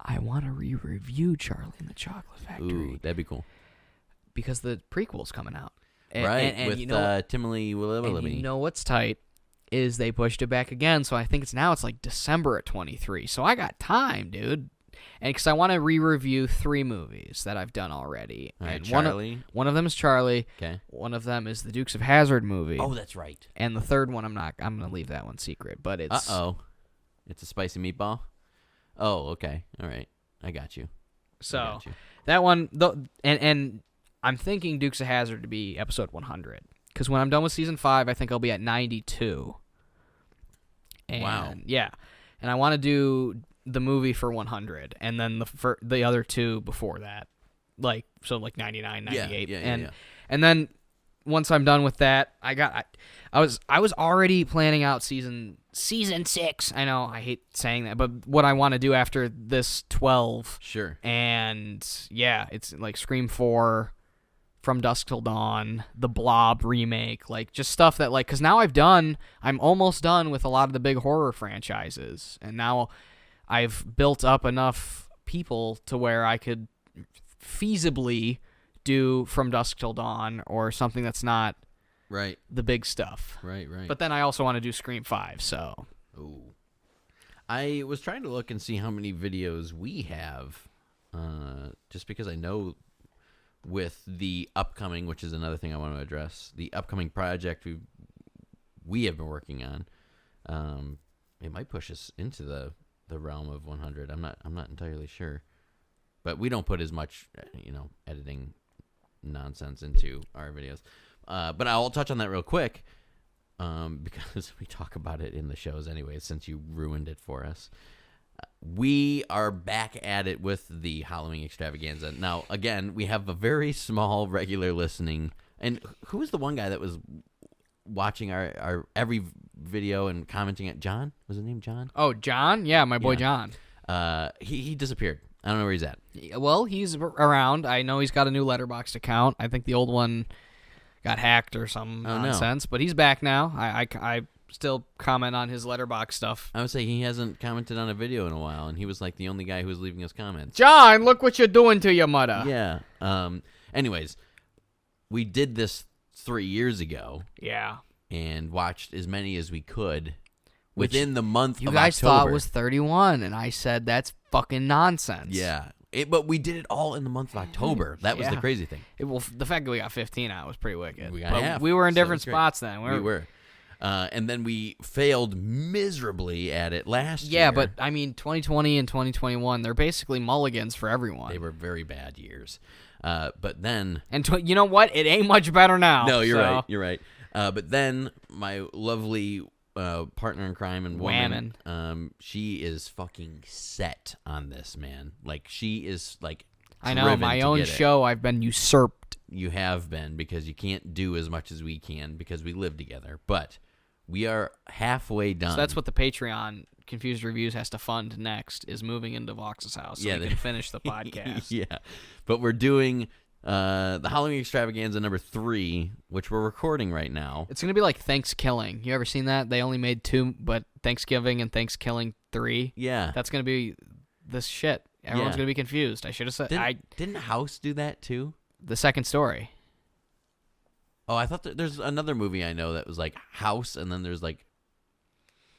I want to re-review Charlie and the Chocolate Factory. Ooh, that'd be cool. Because the prequel's coming out. And with Timothy Williams. And you know what's tight is they pushed it back again, so I think it's like December at 23. So I got time, dude. And because I want to re-review 3 movies that I've done already. All right, and Charlie. One of them is Charlie. Okay. One of them is the Dukes of Hazzard movie. Oh, that's right. And the third one, I'm going to leave that one secret. But it's... Uh-oh. It's a spicy meatball? Oh, okay. All right. I got you. So, that one... And I'm thinking Dukes of Hazzard to be episode 100. Because when I'm done with season 5, I think I'll be at 92. And, wow. Yeah. And I want to do the movie for 100, and then the other 2 before that, like 99, 98, and then once I'm done with that, I was already planning out season 6. I know I hate saying that, but what I want to do after this 12, sure, and yeah, it's like Scream 4, From Dusk Till Dawn, the Blob remake, like just stuff that like, because now I'm almost done with a lot of the big horror franchises, and now I've built up enough people to where I could feasibly do From Dusk Till Dawn or something that's not the big stuff. Right. But then I also want to do Scream 5, so. Ooh. I was trying to look and see how many videos we have, just because I know with the upcoming, which is another thing I want to address, the upcoming project we have been working on, it might push us into the realm of 100. I'm not entirely sure, but we don't put as much editing nonsense into our videos, but I'll touch on that real quick, because we talk about it in the shows anyway, since you ruined it for us. We are back at it with the Halloween extravaganza. Now again, we have a very small regular listening, and who was the one guy that was watching our every video and commenting at John. Was his name John? Oh, John? Yeah, my boy John. He disappeared. I don't know where he's at. Well, he's around. I know he's got a new Letterboxd account. I think the old one got hacked or some nonsense, but he's back now. I still comment on his Letterboxd stuff. I would say he hasn't commented on a video in a while, and he was like the only guy who was leaving us comments. John, look what you're doing to your mother. Yeah. Anyways, we did this 3 years ago. Yeah. And watched as many as we could within the month of October. You guys thought it was 31, and I said that's fucking nonsense. Yeah. But we did it all in the month of October. That was the crazy thing. The fact that we got 15 out was pretty wicked. We got half. We were in different spots then. We were. And then we failed miserably at it last year. Yeah, but, I mean, 2020 and 2021, they're basically mulligans for everyone. They were very bad years. But then... And you know what? It ain't much better now. No, you're right. You're right. But then my lovely partner in crime and woman, she is fucking set on this, man. Like, she is, like, I know, my own show, I've been usurped. You have been, because you can't do as much as we can because we live together. But we are halfway done. So that's what the Patreon Confused Reviews has to fund next, is moving into Vaux's house so we can finish the podcast. Yeah. But we're doing... the Halloween Extravaganza number 3, which we're recording right now. It's gonna be like Thanksgiving. You ever seen that? They only made 2, but Thanksgiving and Thanksgiving 3. Yeah, that's gonna be this shit. Everyone's gonna be confused. I should have said. Didn't House do that too? The Second Story. Oh, I thought there's another movie I know that was like House, and then there's like.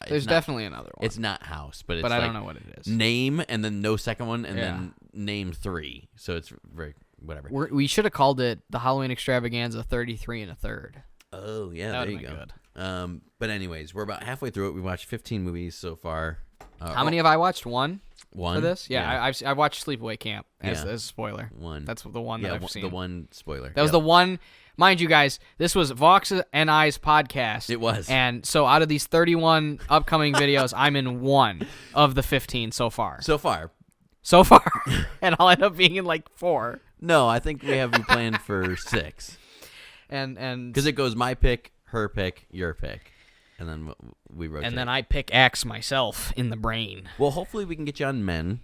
There's definitely another one. It's not House, but it's I like don't know what it is. Name and then no second one, and then Name 3. So it's very. Whatever. We should have called it the Halloween Extravaganza 33 1/3. Oh, yeah, that there you go. Good. But anyways, we're about halfway through it. We watched 15 movies so far. How many have I watched? One for this? Yeah. I watched Sleepaway Camp as a spoiler. One. That's the one that I've seen. The one spoiler. That was the one. Mind you guys, this was Vaux and I's podcast. It was. And so out of these 31 upcoming videos, I'm in 1 of the 15 so far. And I'll end up being in like 4. No, I think we have you planned for 6. And because it goes my pick, her pick, your pick, and then we rotate. And then I pick X myself in the brain. Well, hopefully we can get you on Men,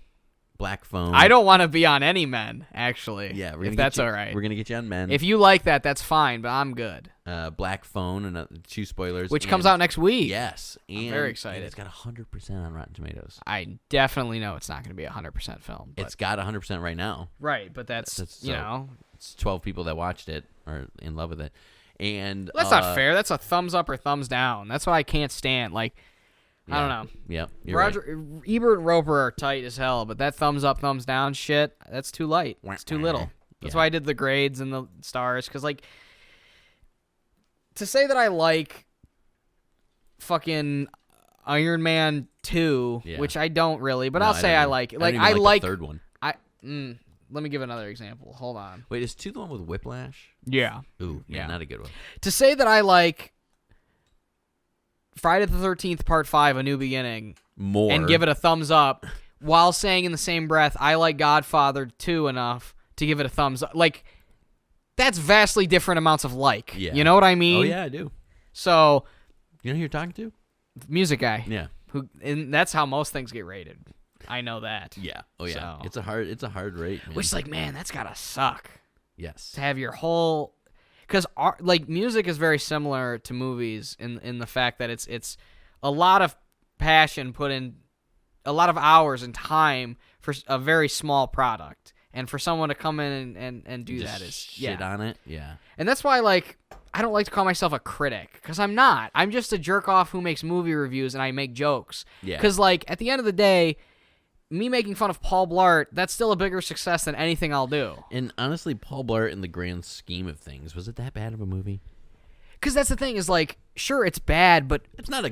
Black Phone. I don't want to be on any Men, actually. Yeah, if that's all right. We're gonna get you on Men. If you like that, that's fine, but I'm good. Black Phone and 2 spoilers, which comes out next week. Yes, I'm very excited. It's got 100% on Rotten Tomatoes. I definitely know it's not going to be a 100% film. It's got 100% right now. Right, but that's you know, it's 12 people that watched it are in love with it, and that's not fair. That's a thumbs up or thumbs down. That's what I can't stand. Like, I don't know. Yeah, Roger Ebert and Roper are tight as hell, but that thumbs up, thumbs down shit, that's too light. It's too little. That's why I did the grades and the stars, because like, to say that I like fucking Iron Man 2, which I don't really, but I'll say I like it. Like, I like the third one. Let me give another example. Hold on. Wait, is 2 the one with Whiplash? Yeah. Ooh, yeah, not a good one. To say that I like Friday the 13th Part 5, A New Beginning, more, and give it a thumbs up, while saying in the same breath, I like Godfather 2 enough to give it a thumbs up. Like, that's vastly different amounts of like. Yeah. You know what I mean? Oh, yeah, I do. So, you know who you're talking to? Music guy. Yeah. And that's how most things get rated. I know that. Yeah. Oh, yeah. So. It's a hard rate, man. Which is like, man, that's gotta suck. Yes. To have your whole... Because, like, music is very similar to movies in the fact that it's a lot of passion put in, a lot of hours and time for a very small product. And for someone to come in and do just that is... shit on it? Yeah. And that's why, like, I don't like to call myself a critic, because I'm not. I'm just a jerk-off who makes movie reviews and I make jokes. Yeah. Because, like, at the end of the day... Me making fun of Paul Blart, that's still a bigger success than anything I'll do. And honestly, Paul Blart, in the grand scheme of things, was it that bad of a movie? Because that's the thing, is like, sure, it's bad, but... It's not a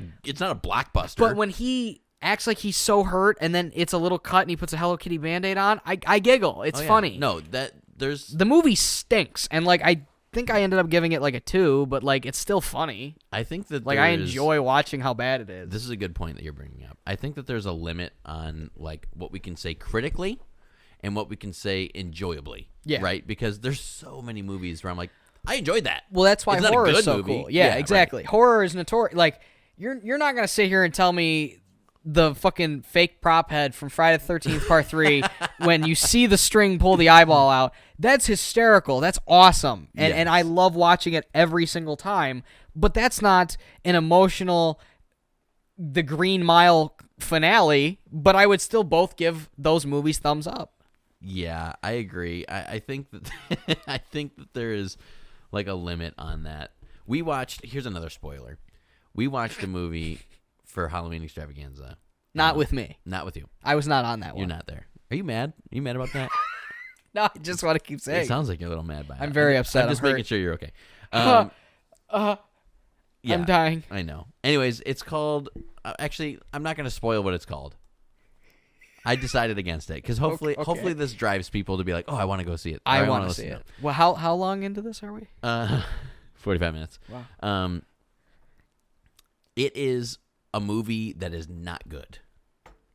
blockbuster. But when he acts like he's so hurt, and then it's a little cut, and he puts a Hello Kitty Band-Aid on, I giggle. It's funny. No, there's... The movie stinks, and, like, I think I ended up giving it, like, a 2, but, like, it's still funny. I think that I enjoy watching how bad it is. This is a good point that you're bringing up. I think that there's a limit on, like, what we can say critically and what we can say enjoyably. Yeah. Right? Because there's so many movies where I'm like, I enjoyed that. Well, that's why it's horror not a good is so movie. cool. Yeah, exactly. Right. Horror is notorious. Like, You're not gonna sit here and tell me the fucking fake prop head from Friday the 13th Part 3 when you see the string pull the eyeball out. That's hysterical. That's awesome. And I love watching it every single time. But that's not an emotional The Green Mile finale, but I would still both give those movies thumbs up. Yeah, I agree. I think that I think that there is like a limit on that. Here's another spoiler. We watched a movie for Halloween Extravaganza. Not with me. Not with you. I was not on that one. You're not there. Are you mad? Are you mad about that? No, I just want to keep saying. It sounds like you're a little mad by it. I'm very upset. I'm just making sure you're okay. Yeah, I'm dying. I know. Anyways, it's called... actually, I'm not going to spoil what it's called. I decided against it because hopefully this drives people to be like, oh, I want to go see it. I want to see it. Well, how long into this are we? 45 minutes. Wow. It is a movie that is not good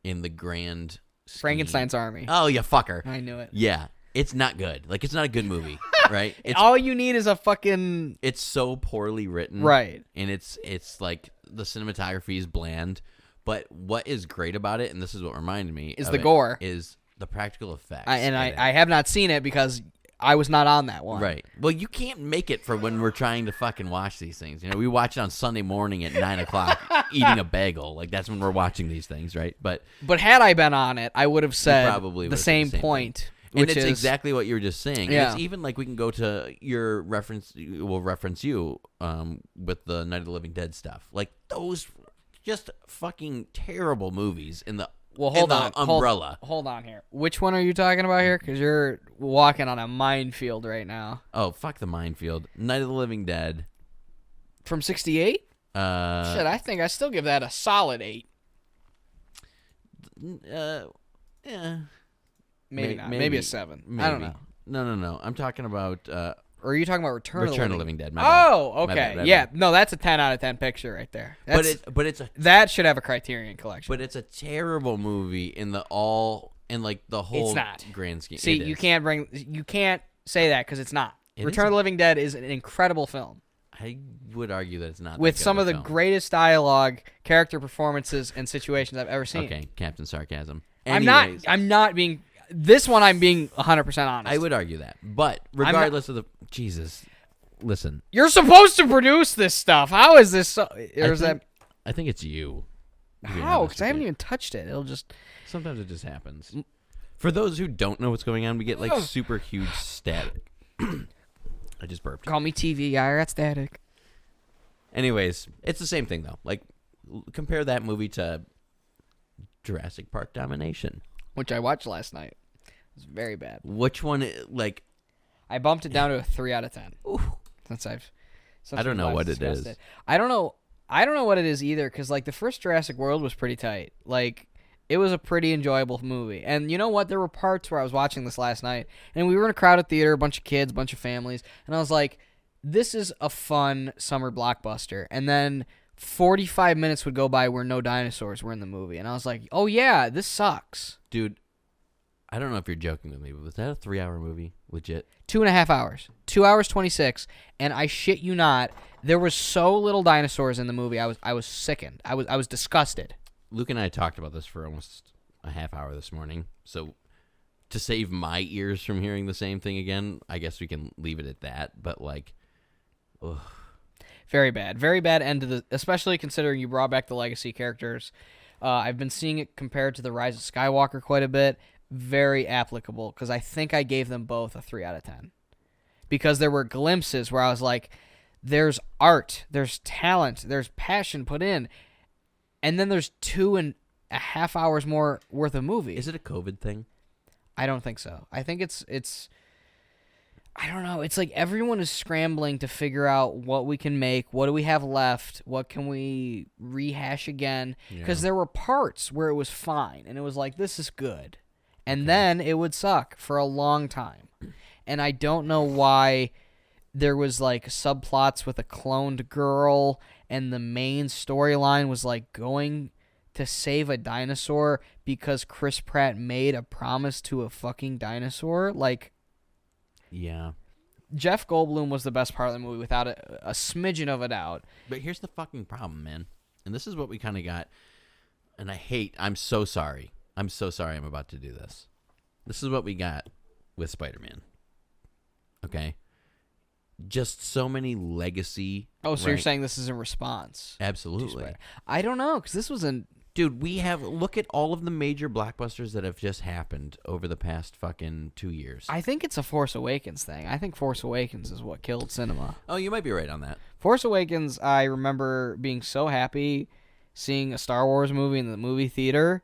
in the grand scheme. Frankenstein's Army. Oh, you fucker. I knew it. Yeah. It's not good. Like, it's not a good movie, right? All you need is a fucking... It's so poorly written. Right. And it's like the cinematography is bland. But what is great about it, and this is what reminded me is of the gore. Is the practical effects. I have not seen it because I was not on that one. Right. Well, you can't make it for when we're trying to fucking watch these things. You know, we watch it on Sunday morning at 9 o'clock eating a bagel. Like, that's when we're watching these things, right? But had I been on it, I would have said probably the same point. And it's exactly what you were just saying. Yeah. And it's even like we can go to your reference. We'll reference you with the Night of the Living Dead stuff. Like those just fucking terrible movies in the umbrella. Hold on here. Which one are you talking about here? Because you're walking on a minefield right now. Oh, fuck the minefield. Night of the Living Dead. From 68? Shit, I think I still give that a solid 8. Yeah. Maybe not. Maybe a 7. Maybe. I don't know. No. I'm talking about... or are you talking about Return of the Living Dead? Oh, okay. My bad. No, that's a 10 out of 10 picture right there. That should have a Criterion collection. But it's a terrible movie in the whole it's not. grand scheme. See, you can't say that because it's not. Return of the Living Dead is an incredible film. I would argue that it's not. With some of the greatest dialogue, character performances, and situations I've ever seen. Okay, Captain Sarcasm. Anyways, I'm not being... This one I'm being 100% honest. I would argue that. But regardless of the... Jesus. Listen. You're supposed to produce this stuff. How is this so... I think it's you. How? Because I haven't even touched it. It'll just... Sometimes it just happens. For those who don't know what's going on, we get like super huge static. I just burped. Call me TV guy. I got static. Anyways, it's the same thing though. Like, compare that movie to Jurassic Park Domination, which I watched last night. It was very bad. Which one? Like, I bumped it down to a 3 out of 10. Ooh. Since I don't know what it is. I don't know what it is either. Because like the first Jurassic World was pretty tight. Like it was a pretty enjoyable movie. And you know what? There were parts where I was watching this last night, and we were in a crowded theater, a bunch of kids, a bunch of families, and I was like, "This is a fun summer blockbuster." And then 45 minutes would go by where no dinosaurs were in the movie, and I was like, "Oh yeah, this sucks." Dude, I don't know if you're joking with me, but was that a 3-hour movie? Legit? 2.5 hours. 2 hours 26, and I shit you not, there was so little dinosaurs in the movie. I was sickened. I was disgusted. Luke and I talked about this for almost a half hour this morning. So to save my ears from hearing the same thing again, I guess we can leave it at that. But like, ugh. Very bad end to the, especially considering you brought back the legacy characters. I've been seeing it compared to the Rise of Skywalker quite a bit. Very applicable because I think I gave them both a 3 out of 10 because there were glimpses where I was like, there's art, there's talent, there's passion put in, and then there's 2.5 hours more worth of movie. Is it a COVID thing? I don't think so. I think it's I don't know. It's like everyone is scrambling to figure out what we can make, what do we have left, what can we rehash again, because there were parts where it was fine and it was like, this is good. And then it would suck for a long time. And I don't know why there was like subplots with a cloned girl and the main storyline was like going to save a dinosaur because Chris Pratt made a promise to a fucking dinosaur. Like, yeah. Jeff Goldblum was the best part of the movie without a smidgen of a doubt. But here's the fucking problem, man. And this is what we kind of got. And I'm so sorry. I'm so sorry I'm about to do this. This is what we got with Spider-Man. Okay? Just so many legacy. Oh, so you're saying this is a response? Absolutely. I don't know, because this was a... Dude, look at all of the major blockbusters that have just happened over the past fucking 2 years. I think it's a Force Awakens thing. I think Force Awakens is what killed cinema. Oh, you might be right on that. Force Awakens, I remember being so happy seeing a Star Wars movie in the movie theater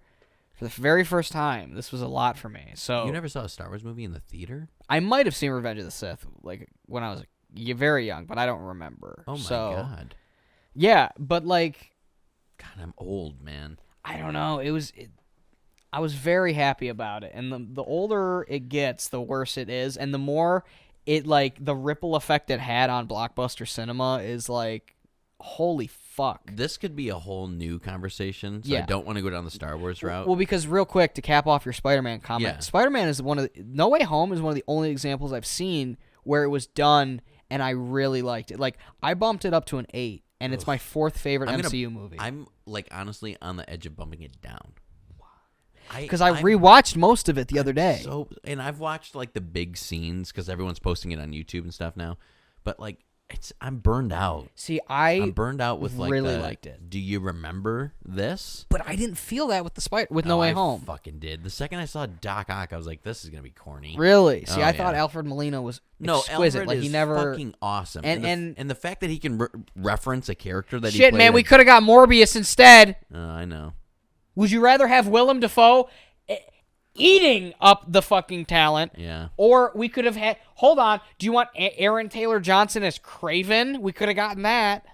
for the very first time. This was a lot for me. So you never saw a Star Wars movie in the theater? I might have seen Revenge of the Sith like when I was very young, but I don't remember. Oh my God. Yeah, but like... God, I'm old, man. I don't know. I was very happy about it. And the older it gets, the worse it is. And the more it, like, the ripple effect it had on blockbuster cinema is like, holy fuck. This could be a whole new conversation, so I don't want to go down the Star Wars route. Well, because real quick, to cap off your Spider-Man comment, Yeah. Spider-Man is No Way Home is one of the only examples I've seen where it was done and I really liked it. Like, I bumped it up to an 8. And it's my fourth favorite MCU movie. I'm, like, honestly on the edge of bumping it down. Because I rewatched most of it the other day. And I've watched, like, the big scenes because everyone's posting it on YouTube and stuff now. But, like, I'm burned out. See, I'm burned out with, like, really liked it. Do you remember this? But I didn't feel that with No Way Home. I fucking did. The second I saw Doc Ock, I was like, this is going to be corny. Really? See, I thought Alfred Molina was exquisite. Alfred like, he never... fucking awesome. And the fact that he can reference a character that he shit, played man, we could have got Morbius instead. I know. Would you rather have Willem Dafoe eating up the fucking talent? Yeah. Or we could have had... Hold on. Do you want Aaron Taylor Johnson as Kraven? We could have gotten that.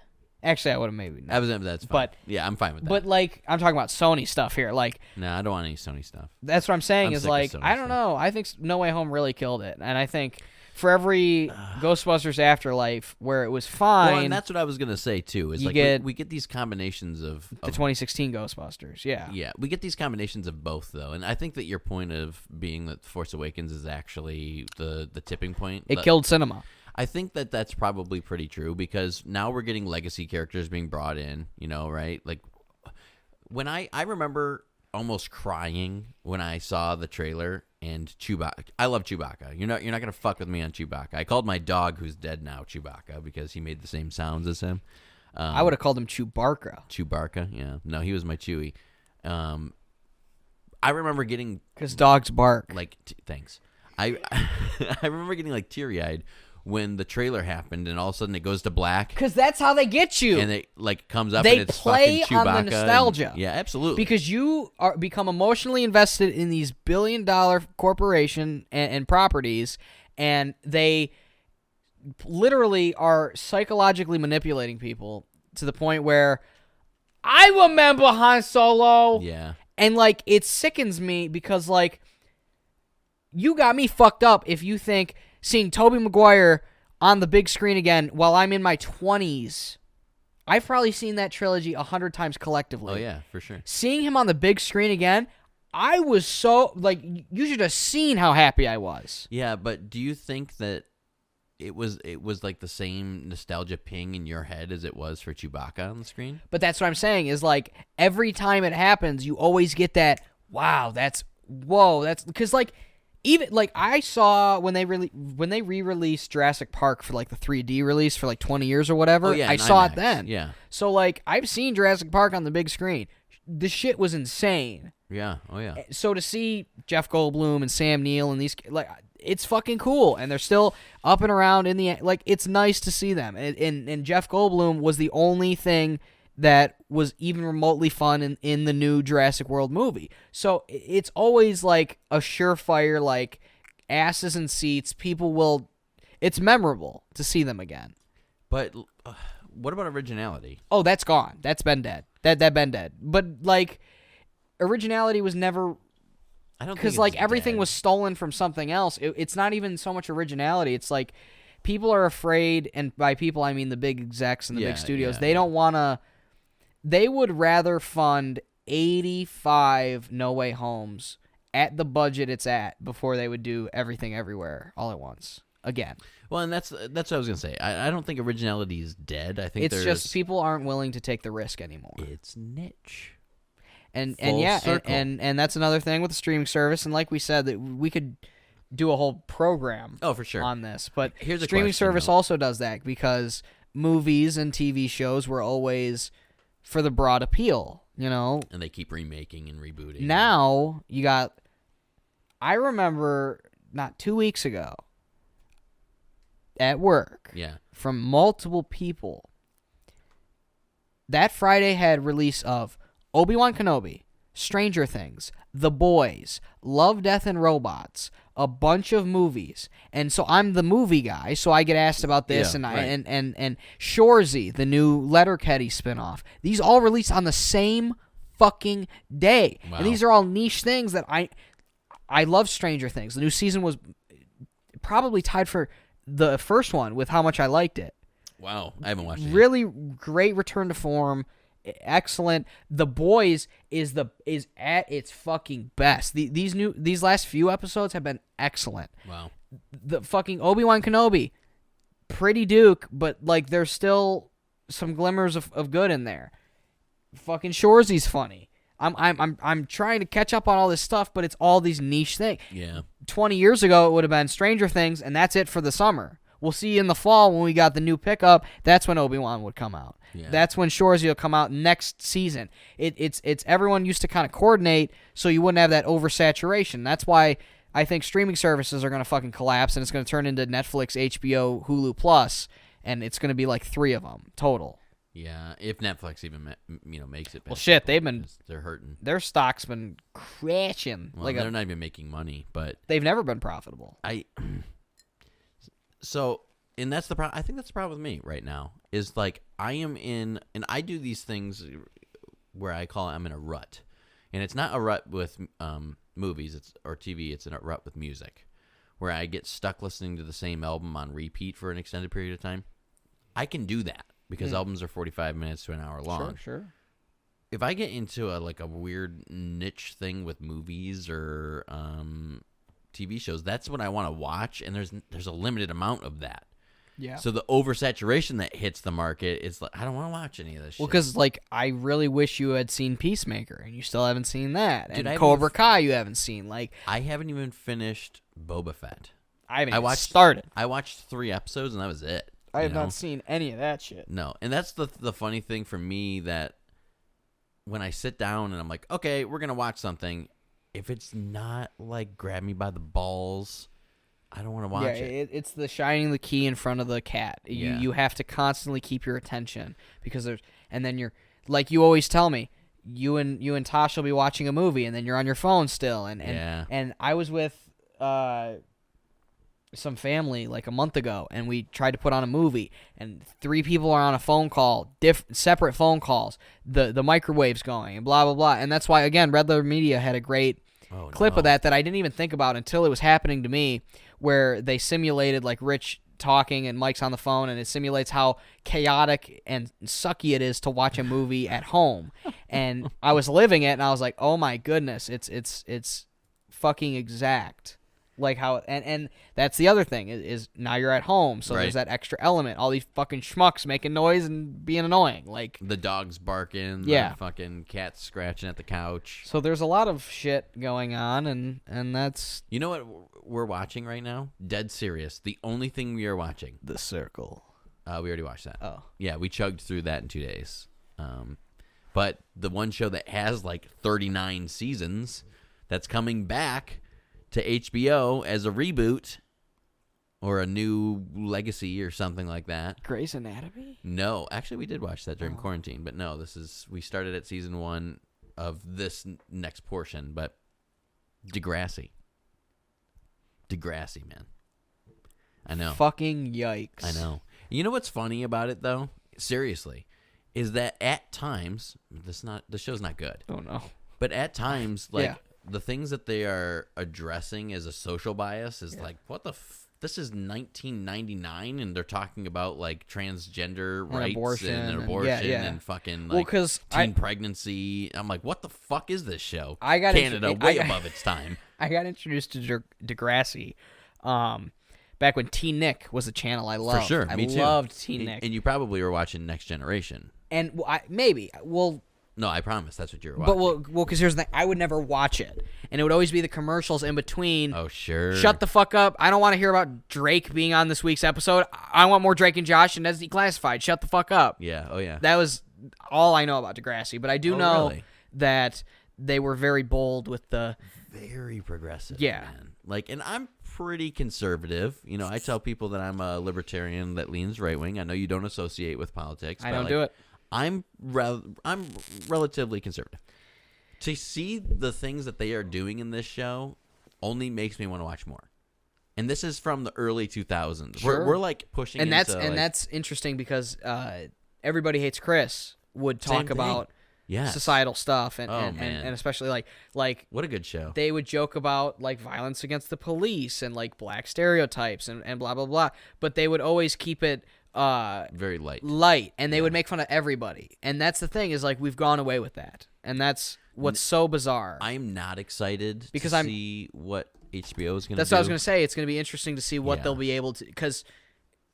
Actually, I would have maybe not. That's fine. But, yeah, I'm fine with that. But, like, I'm talking about Sony stuff here. Like, no, I don't want any Sony stuff. That's what I'm saying is, like, I don't know. I think No Way Home really killed it. And I think for every Ghostbusters Afterlife where it was fine... Well, and that's what I was going to say, too. Is we get these combinations of... The 2016 Ghostbusters, yeah. Yeah, we get these combinations of both, though. And I think that your point of being that Force Awakens is actually the tipping point. It killed cinema. I think that that's probably pretty true because now we're getting legacy characters being brought in, right? Like, when I remember almost crying when I saw the trailer and Chewbacca. I love Chewbacca. You're not gonna fuck with me on Chewbacca. I called my dog, who's dead now, Chewbacca because he made the same sounds as him. I would have called him Chewbarca. Chewbacca, yeah. No, he was my Chewie. I remember getting because dogs bark. Like, thanks. I remember getting like teary-eyed when the trailer happened and all of a sudden it goes to black. Because that's how they get you. And it like comes up and it's play fucking Chewbacca. On the nostalgia. Yeah, absolutely. Because you become emotionally invested in these billion-dollar corporation and properties, and they literally are psychologically manipulating people to the point where I remember Han Solo. Yeah. And like it sickens me because like you got me fucked up if you think seeing Tobey Maguire on the big screen again while I'm in my 20s. I've probably seen that trilogy 100 times collectively. Oh, yeah, for sure. Seeing him on the big screen again, I was so, like, you should have seen how happy I was. Yeah, but do you think that it was like the same nostalgia ping in your head as it was for Chewbacca on the screen? But that's what I'm saying is, like, every time it happens, you always get that, wow, that's, because, like, even like I saw when they re-released Jurassic Park for like the 3D release for like 20 years or whatever. Oh, yeah, I saw IMAX. it then. Yeah. So like I've seen Jurassic Park on the big screen. The shit was insane. Yeah. Oh yeah. So to see Jeff Goldblum and Sam Neill and these like it's fucking cool, and they're still up and around in the like. It's nice to see them, and Jeff Goldblum was the only thing that was even remotely fun in the new Jurassic World movie. So it's always like a surefire, like asses in seats. It's memorable to see them again. But what about originality? Oh, that's gone. That's been dead. That been dead. But like originality was never. I don't because like everything was stolen from something else. It's not even so much originality. It's like people are afraid, and by people I mean the big execs and the big studios. They don't want to. They would rather fund 85 No Way Homes at the budget it's at before they would do everything everywhere all at once. again. Well, and that's what I was gonna say. I don't think originality is dead. I think It's just people aren't willing to take the risk anymore. It's niche. And circle. and that's another thing with the streaming service. And like we said, that we could do a whole program for sure on this. But here's a streaming question, service though. also does that because movies and TV shows were always for the broad appeal, And they keep remaking and rebooting. Now you got. I remember not 2 weeks ago at work. Yeah. From multiple people. That Friday had release of Obi-Wan Kenobi, Stranger Things, The Boys, Love, Death, and Robots, a bunch of movies. And so I'm the movie guy, so I get asked about this, Yeah, and right. and Shorzy, the new Letterkenny spinoff. These all released on the same fucking day. Wow. And these are all niche things that I love Stranger Things. The new season was probably tied for the first one with how much I liked it. Wow, I haven't watched it. Really great return to form. Excellent. The Boys is at its fucking best. These last few episodes have been excellent. Wow. The fucking Obi-Wan Kenobi, pretty Duke, but like there's still some glimmers of good in there. Fucking Shorzy's funny. I'm trying to catch up on all this stuff, but it's all these niche things. Yeah. 20 years ago, it would have been Stranger Things, and that's it for the summer. We'll see you in the fall when we got the new pickup. That's when Obi-Wan would come out. Yeah. That's when Shorzy will come out next season. It's everyone used to kind of coordinate so you wouldn't have that oversaturation. That's why I think streaming services are going to fucking collapse, and it's going to turn into Netflix, HBO, Hulu Plus, and it's going to be like 3 of them total. Yeah, if Netflix even makes it. Well, shit, they're hurting. Their stock's been crashing. Well, they're not even making money, but they've never been profitable. So, and that's the problem. I think that's the problem with me right now. Is like I am in, and I do these things where I call it I'm in a rut, and it's not a rut with movies or TV. It's a rut with music, where I get stuck listening to the same album on repeat for an extended period of time. I can do that because albums are 45 minutes to an hour long. Sure. If I get into a weird niche thing with movies or TV shows, that's what I want to watch, and there's a limited amount of that. Yeah. So the oversaturation that hits the market is like, I don't want to watch any of this shit. Well, because I really wish you had seen Peacemaker, and you still haven't seen that. Dude, and Cobra Kai you haven't seen. I haven't even finished Boba Fett. I haven't even started. I watched 3 episodes, and that was it. I have not seen any of that shit. No, and that's the funny thing for me, that when I sit down and I'm like, okay, we're going to watch something, if it's not like grab me by the balls, I don't want to watch it. It's the shining the key in front of the cat. You have to constantly keep your attention because you're like you always tell me, you and Tosh will be watching a movie and then you're on your phone still and I was with some family like a month ago and we tried to put on a movie and 3 people are on a phone call, separate phone calls, the microwave's going and blah blah blah, and that's why again Red Letter Media had a great clip of that I didn't even think about until it was happening to me, where they simulated like Rich talking and Mike's on the phone, and it simulates how chaotic and sucky it is to watch a movie at home. And I was living it, and I was like, oh my goodness, it's fucking exact. Like how and that's the other thing is now you're at home, so there's that extra element. All these fucking schmucks making noise and being annoying, like the dog's barking, the fucking cat's scratching at the couch. So there's a lot of shit going on, and that's you know what we're watching right now? Dead serious. The only thing we are watching, The Circle. We already watched that. Oh yeah, we chugged through that in 2 days. But the one show that has like 39 seasons that's coming back to HBO as a reboot or a new legacy or something like that. Grey's Anatomy? No, actually we did watch that during quarantine, but no, we started at season 1 of this next portion, but Degrassi, man. I know. Fucking yikes. I know. You know what's funny about it though? Seriously, is that at times the show's not good. Oh no. But at times the things that they are addressing as a social bias is like, what the this is 1999 and they're talking about like transgender rights and abortion and fucking like teen pregnancy. I'm like, what the fuck is this show? Canada way above its time. I got introduced to Degrassi back back when T-Nick was a channel I loved. For sure, me too. I loved T-Nick. And you probably were watching Next Generation. And maybe. Well... No, I promise that's what you were watching. But because here's the thing, I would never watch it, and it would always be the commercials in between. Oh, sure. Shut the fuck up! I don't want to hear about Drake being on this week's episode. I want more Drake and Josh, and that's declassified. Shut the fuck up. Yeah. Oh yeah. That was all I know about Degrassi, but I do know really? that they were very bold with the very progressive. Yeah. Man. Like, and I'm pretty conservative. You know, I tell people that I'm a libertarian that leans right wing. I know you don't associate with politics. I don't do it. I'm relatively conservative. To see the things that they are doing in this show only makes me want to watch more. And this is from the early 2000s. Sure. We're like pushing and into, that's interesting because Everybody Hates Chris would talk about societal stuff and especially like what a good show. They would joke about like violence against the police and like black stereotypes and blah blah blah, but they would always keep it very light, and they would make fun of everybody. And that's the thing, is like we've gone away with that, and that's what's so bizarre. I'm not excited because to see what HBO is going to do. That's what I was going to say. It's going to be interesting to see what they'll be able to, because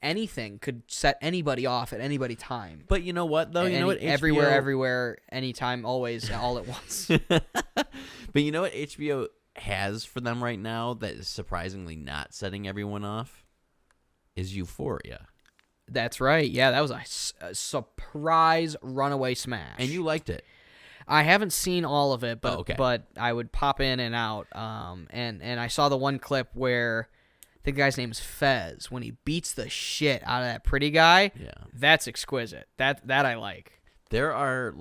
anything could set anybody off at any time. But you know what, though? You know what? HBO... Everywhere, anytime, always, all at once. But you know what HBO has for them right now that is surprisingly not setting everyone off? Is Euphoria. That's right. Yeah, that was a surprise runaway smash. And you liked it. I haven't seen all of it, but okay. but I would pop in and out. And I saw the one clip where I think the guy's name is Fez, when he beats the shit out of that pretty guy. Yeah. That's exquisite. That I like. There are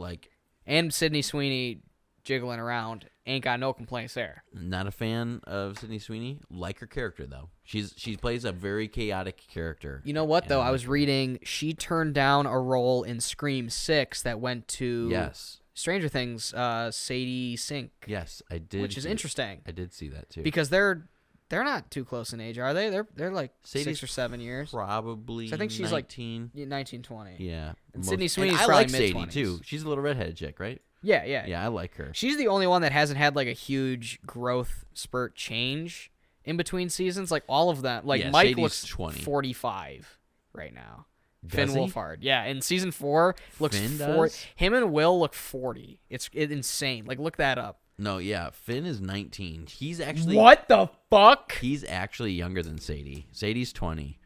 and Sydney Sweeney jiggling around. Ain't got no complaints there. Not a fan of Sydney Sweeney. Like her character, though. She plays a very chaotic character. You know what, though? I was reading she turned down a role in Scream 6 that went to Stranger Things, Sadie Sink. Yes, I did. Which is interesting. I did see that, too. Because they're not too close in age, are they? They're like Sadie's 6 or 7 years. Probably. So I think she's 19. like 19, 20. Yeah. And Sydney Sweeney's I probably like mid-20s. Sadie, too. She's a little redheaded chick, right? Yeah. Yeah, I like her. She's the only one that hasn't had like a huge growth spurt change in between seasons. Like all of them. Like Mike Sadie's looks 20. 45 right now. Does Finn he? Wolfhard. Yeah, in season 4 looks Finn 40. does? Him and Will look 40. It's insane. Like look that up. No, yeah, Finn is 19. He's actually What the fuck? He's actually younger than Sadie. Sadie's 20,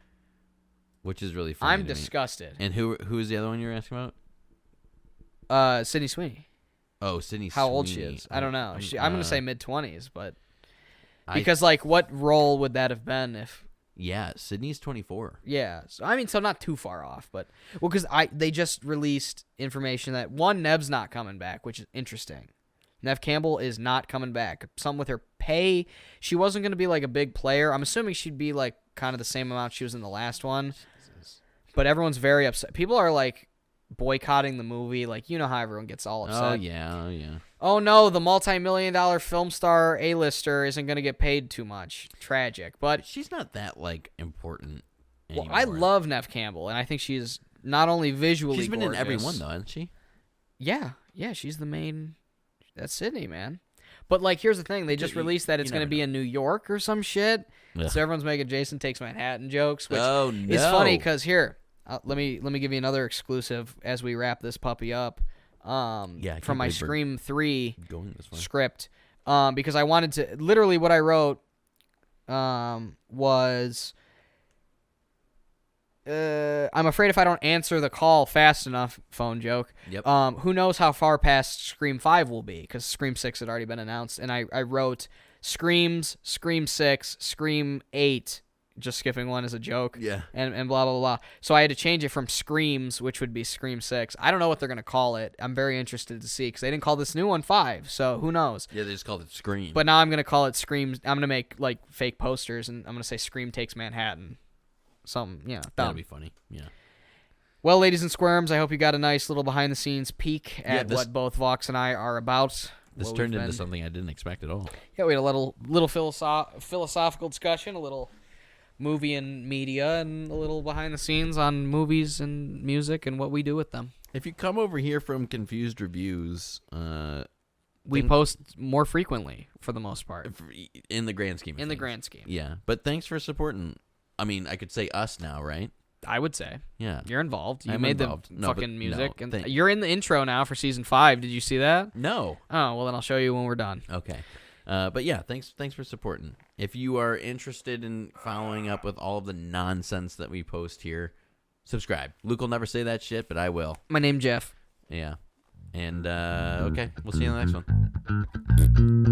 which is really funny. I'm disgusted. And who's the other one you were asking about? Sydney Sweeney. Oh, Sydney Sweeney. How old she is? I don't know. I'm going to say mid-20s, but because like what role would that have been if Yeah, Sydney's 24. Yeah. So not too far off, but because they just released information that Neb's not coming back, which is interesting. Neve Campbell is not coming back. Some with her pay, she wasn't going to be like a big player. I'm assuming she'd be like kind of the same amount she was in the last one. Jesus. But everyone's very upset. People are like boycotting the movie. Like, you know how everyone gets all upset. Oh yeah. Oh no, the multi-million-dollar film star A-lister isn't going to get paid too much. Tragic. But she's not that like important anymore. Well, I love Neve Campbell, and I think she's not only visually She's been gorgeous, in every one though, hasn't she? Yeah, she's the main. That's Sydney, man. But like, here's the thing: they just released that it's going to be in New York or some shit. Ugh. So everyone's making Jason Takes Manhattan jokes, which is funny because here, let me give you another exclusive as we wrap this puppy up. From my Scream 3 script, because I wanted to literally what I wrote was. I'm afraid if I don't answer the call fast enough, phone joke. Yep. Who knows how far past Scream 5 will be, because Scream 6 had already been announced, and I wrote Screams, Scream 6, Scream 8, just skipping one as a joke. Yeah. And blah, blah, blah. So I had to change it from Screams, which would be Scream 6. I don't know what they're going to call it. I'm very interested to see, because they didn't call this new one 5, so who knows? Yeah, they just called it Scream. But now I'm going to call it Screams. I'm going to make like fake posters, and I'm going to say Scream Takes Manhattan. Something, dumb. That'll be funny, yeah. Well, ladies and squirms, I hope you got a nice little behind-the-scenes peek at what both Vaux and I are about. This turned into something I didn't expect at all. Yeah, we had a little philosophical discussion, a little movie and media, and a little behind-the-scenes on movies and music and what we do with them. If you come over here from Confused Reviews, we post more frequently for the most part. In the grand scheme. In the grand scheme. Yeah, but thanks for supporting I mean, I could say us now, right? I would say. Yeah. You're involved. You I'm made involved. the No, but fucking music. no, And you're in the intro now for season 5. Did you see that? No. Oh, well, then I'll show you when we're done. Okay. But yeah, thanks for supporting. If you are interested in following up with all of the nonsense that we post here, subscribe. Luke will never say that shit, but I will. My name's Jeff. Yeah. And, okay, we'll see you in the next one.